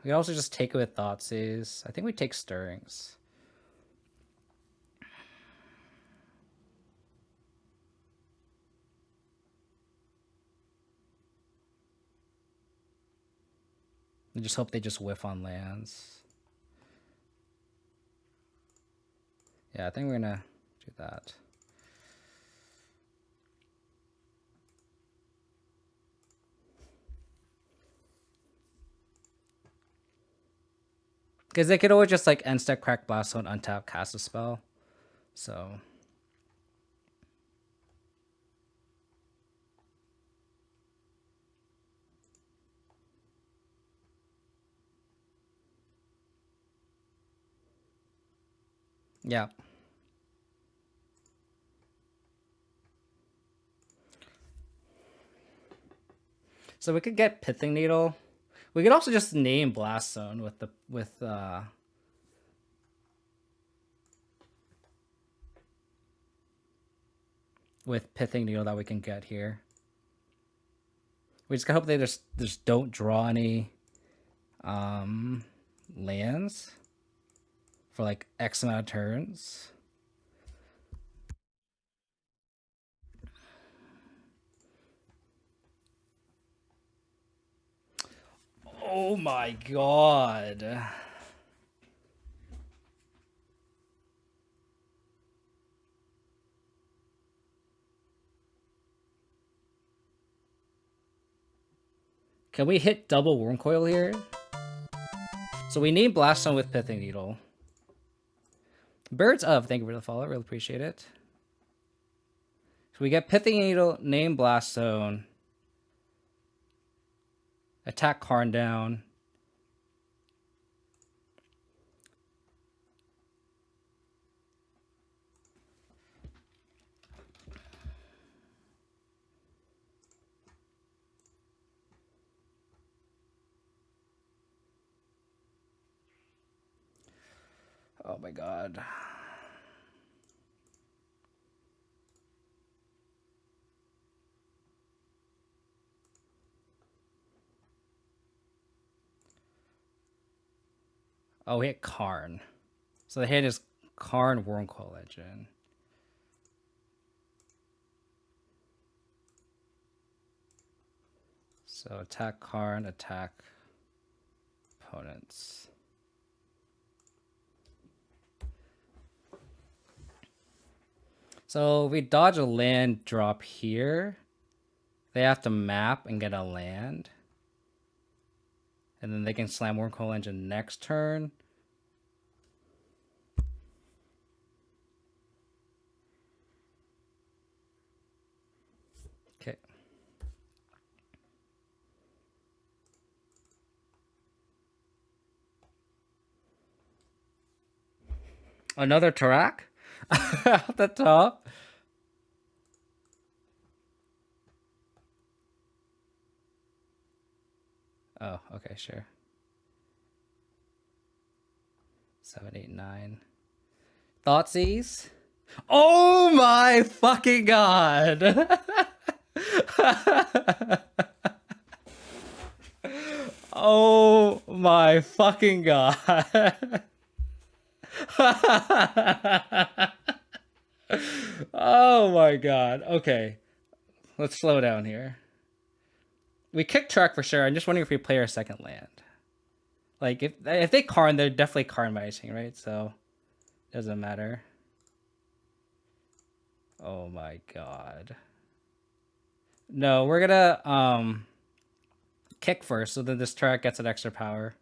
We also just take it with Thoughtseize. I think we take Stirrings. I just hope they just whiff on lands. Yeah, I think we're gonna do that. Because they could always just like end step crack Blast Zone, untap, cast a spell. So yeah. So we could get Pithing Needle. We could also just name Blast Zone with the Pithing Needle that we can get here. We just gotta hope they just don't draw any lands for like X amount of turns. Oh my god. Can we hit double Worm Coil here? So we need Blast Zone with Pithing Needle. Birds of, thank you for the follow, really appreciate it. So we get Pithing Needle, name Blast Zone. Attack Karn down. Oh my god. Oh, we hit Karn. So the hit is Karn Wormcoil Legend. So attack Karn, attack opponents. So if we dodge a land drop here, they have to map and get a land. And then they can slam Wormcoil Engine next turn. Okay. Another Tarak at the top. Oh, okay, sure. 7, 8, 9. Thoughtseize. Oh my fucking god! Oh my fucking god! Oh my god. Okay. Let's slow down here. We kick track for sure. I'm just wondering if we play our second land. Like if they Karn, they're definitely Karnizing, right? So doesn't matter. Oh my god. No, we're gonna kick first, so then this track gets an extra power.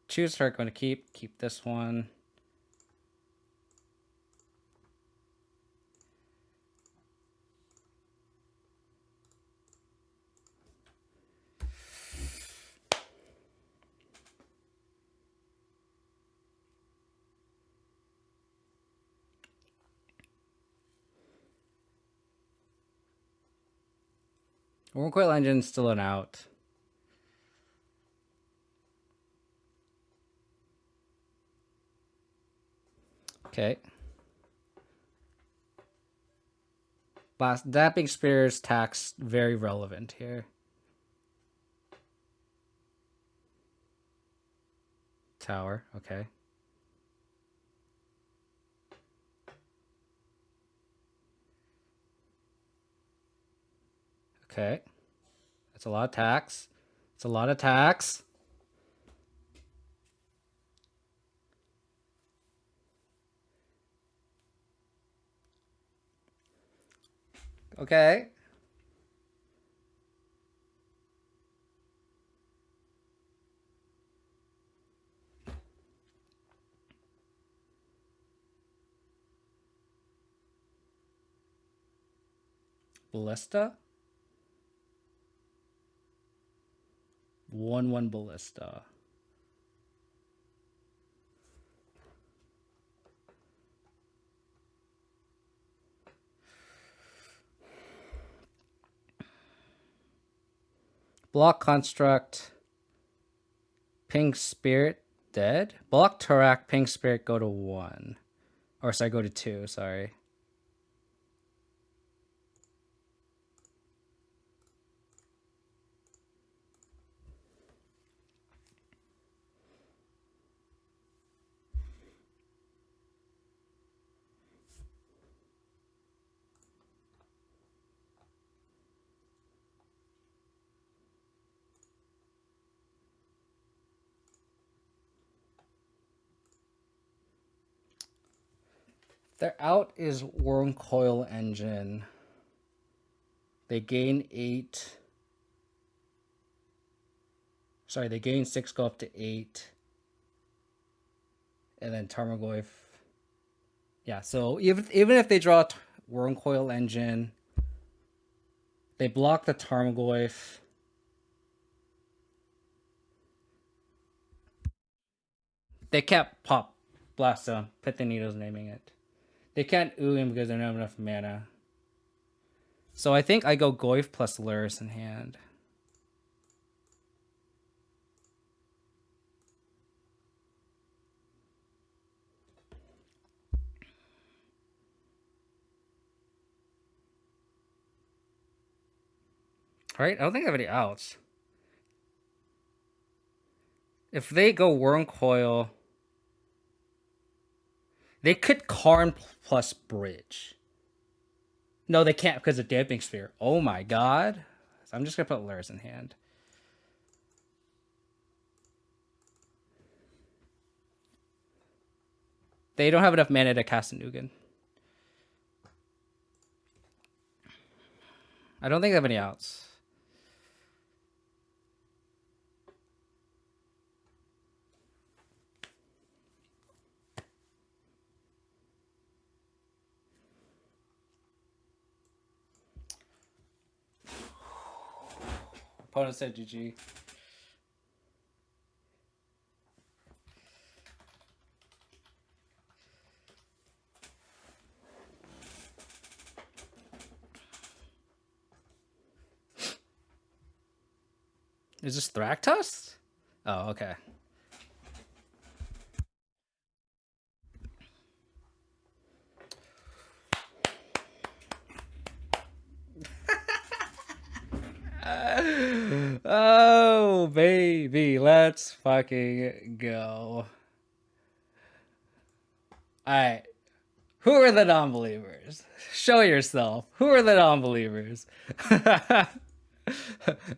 Choose track. Going to keep this one. Wormcoil Engine's still an out. Okay. Blast Dapping Spear's tax very relevant here. Tower, okay. Okay. That's a lot of tax. It's a lot of tax. Okay. Ballista? 1/1 Ballista. block construct, pink spirit dead. Block Tarak, pink spirit go to 1. Or sorry, go to 2, sorry. Their out is Worm Coil Engine. They gain 8. Sorry, they gain 6, go up to 8. And then Tarmogoyf. Yeah, so even if they draw Worm Coil Engine, they block the Tarmogoyf. They can't pop Blast Zone. Pitanido's naming it. They can't ooh him because they don't have enough mana. So I think I go Goyf plus Lurrus in hand. Right? I don't think I have any outs. If they go Worm Coil, they could Karn plus Bridge. No, they can't because of Damping Sphere. Oh my god. So I'm just going to put Lurrus in hand. They don't have enough mana to cast a Nugan. I don't think they have any outs. Opponent said GG. Is this Thractus? Oh, okay. Oh, baby. Let's fucking go. Alright. Who are the non-believers? Show yourself. Who are the non-believers?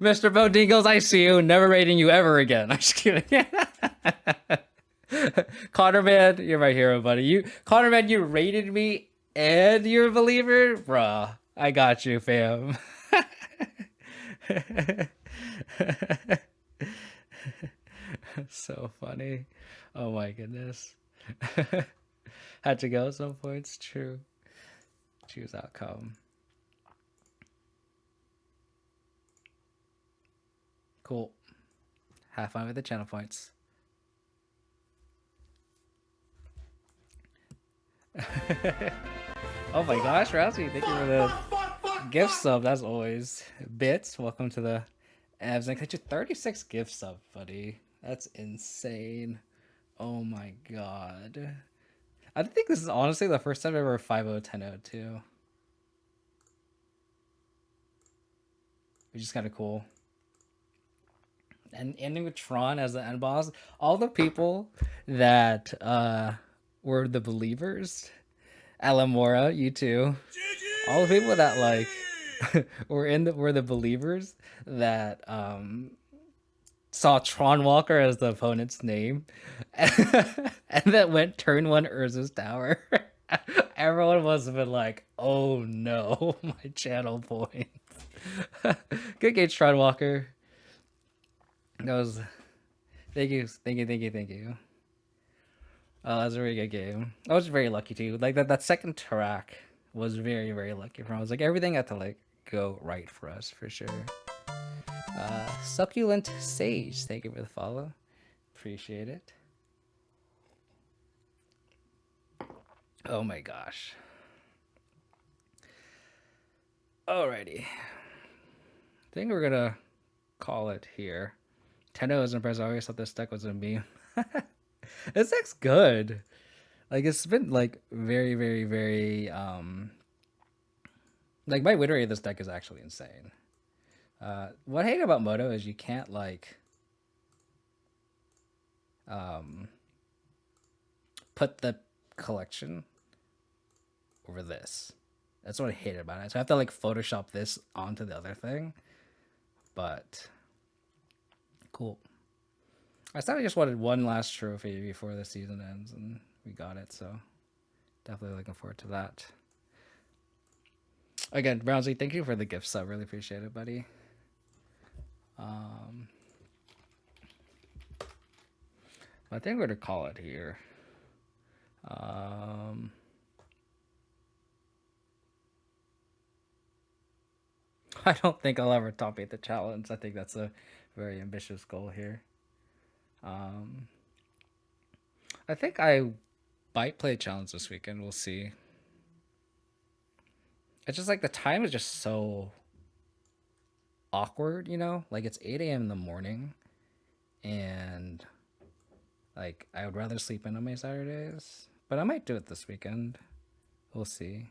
Mr. Bodingos, I see you. Never rating you ever again. I'm just kidding. Connor Man, you're my hero, buddy. Connor Man, you rated me and you're a believer? Bruh, I got you, fam. So funny. Oh my goodness. Had to go at some points. True. Choose outcome. Cool. Have fun with the channel points. Oh my gosh, Rousey, thank you for the gift sub, as always. Bits, welcome to the Abzan. Got you 36 gift sub, buddy. That's insane. Oh my god. I think this is honestly the first time I've ever 5-0, 10-0 too. Which is kind of cool. And ending with Tron as the end boss. All the people that were the believers. Alamora, you too. All the people that like were the believers that saw Tron Walker as the opponent's name, and that went turn 1 Urza's Tower. Everyone must have been like, "Oh no, my channel points." Good game, Tron Walker. That was, thank you. That was a very good game. I was very lucky too. Like that second track was very, very lucky for me. I was like, everything had to like go right for us for sure. Succulent Sage, thank you for the follow. Appreciate it. Oh my gosh. Alrighty. I think we're gonna call it here. Tendo was impressed. I always thought this deck was a meme. This deck's good. Like it's been like very, very, very like my win rate of this deck is actually insane. What I hate about Moto is you can't like put the collection over this. That's what I hate about it. So I have to like Photoshop this onto the other thing. But cool. I thought I just wanted one last trophy before the season ends, and we got it. So definitely looking forward to that. Again, Brownsley, thank you for the gift sub. Really appreciate it, buddy. I think we're gonna call it here. I don't think I'll ever top 8 the challenge. I think that's a very ambitious goal here. I think I might play a challenge this weekend. We'll see. It's just like the time is just so awkward, you know? Like it's 8 a.m. in the morning, and like I would rather sleep in on my Saturdays, but I might do it this weekend. We'll see.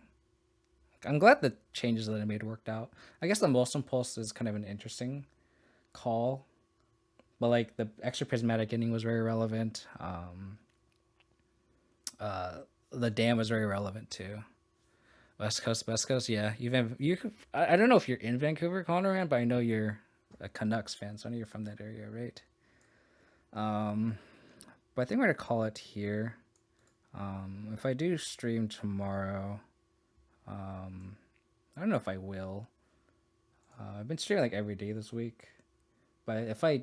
I'm glad the changes that I made worked out. I guess the most impulse is kind of an interesting call, but like the extra prismatic ending was very relevant. The dam was very relevant too. West Coast, yeah. I don't know if you're in Vancouver, Conrad, but I know you're a Canucks fan, so I know you're from that area, right? But I think we're gonna call it here. If I do stream tomorrow, I don't know if I will. I've been streaming like every day this week, but if I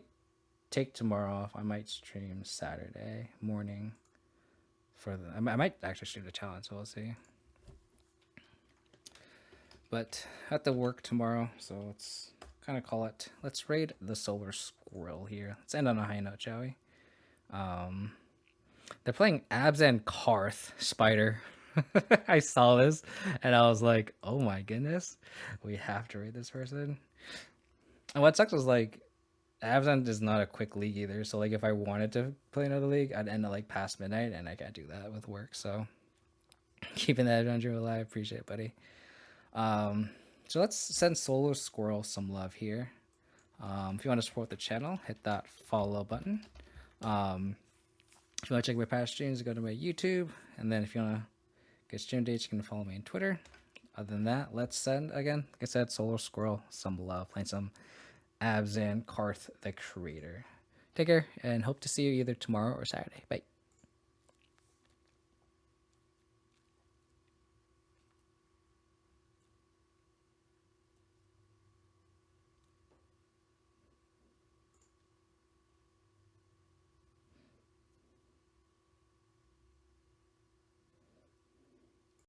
take tomorrow off, I might stream Saturday morning. I might actually stream the challenge, so we'll see. But I have to work tomorrow, so let's kind of call it. Let's raid the Solar Squirrel here. Let's end on a high note, shall we? They're playing Abzan Karth Spider. I saw this and I was like, oh my goodness, we have to raid this person. And what sucks was like, Abzan is not a quick league either. So like, if I wanted to play another league, I'd end up like past midnight, and I can't do that with work. So keeping that adventure alive, appreciate it, buddy. So let's send Solar Squirrel some love here. If you want to support the channel, hit that follow button. If you want to check my past streams, go to my YouTube, and then if you want to get stream dates, you can follow me on Twitter. Other than that, let's send, again, like I said, Solar Squirrel some love, playing some Abzan Karth the Creator. Take care, and hope to see you either tomorrow or Saturday. Bye.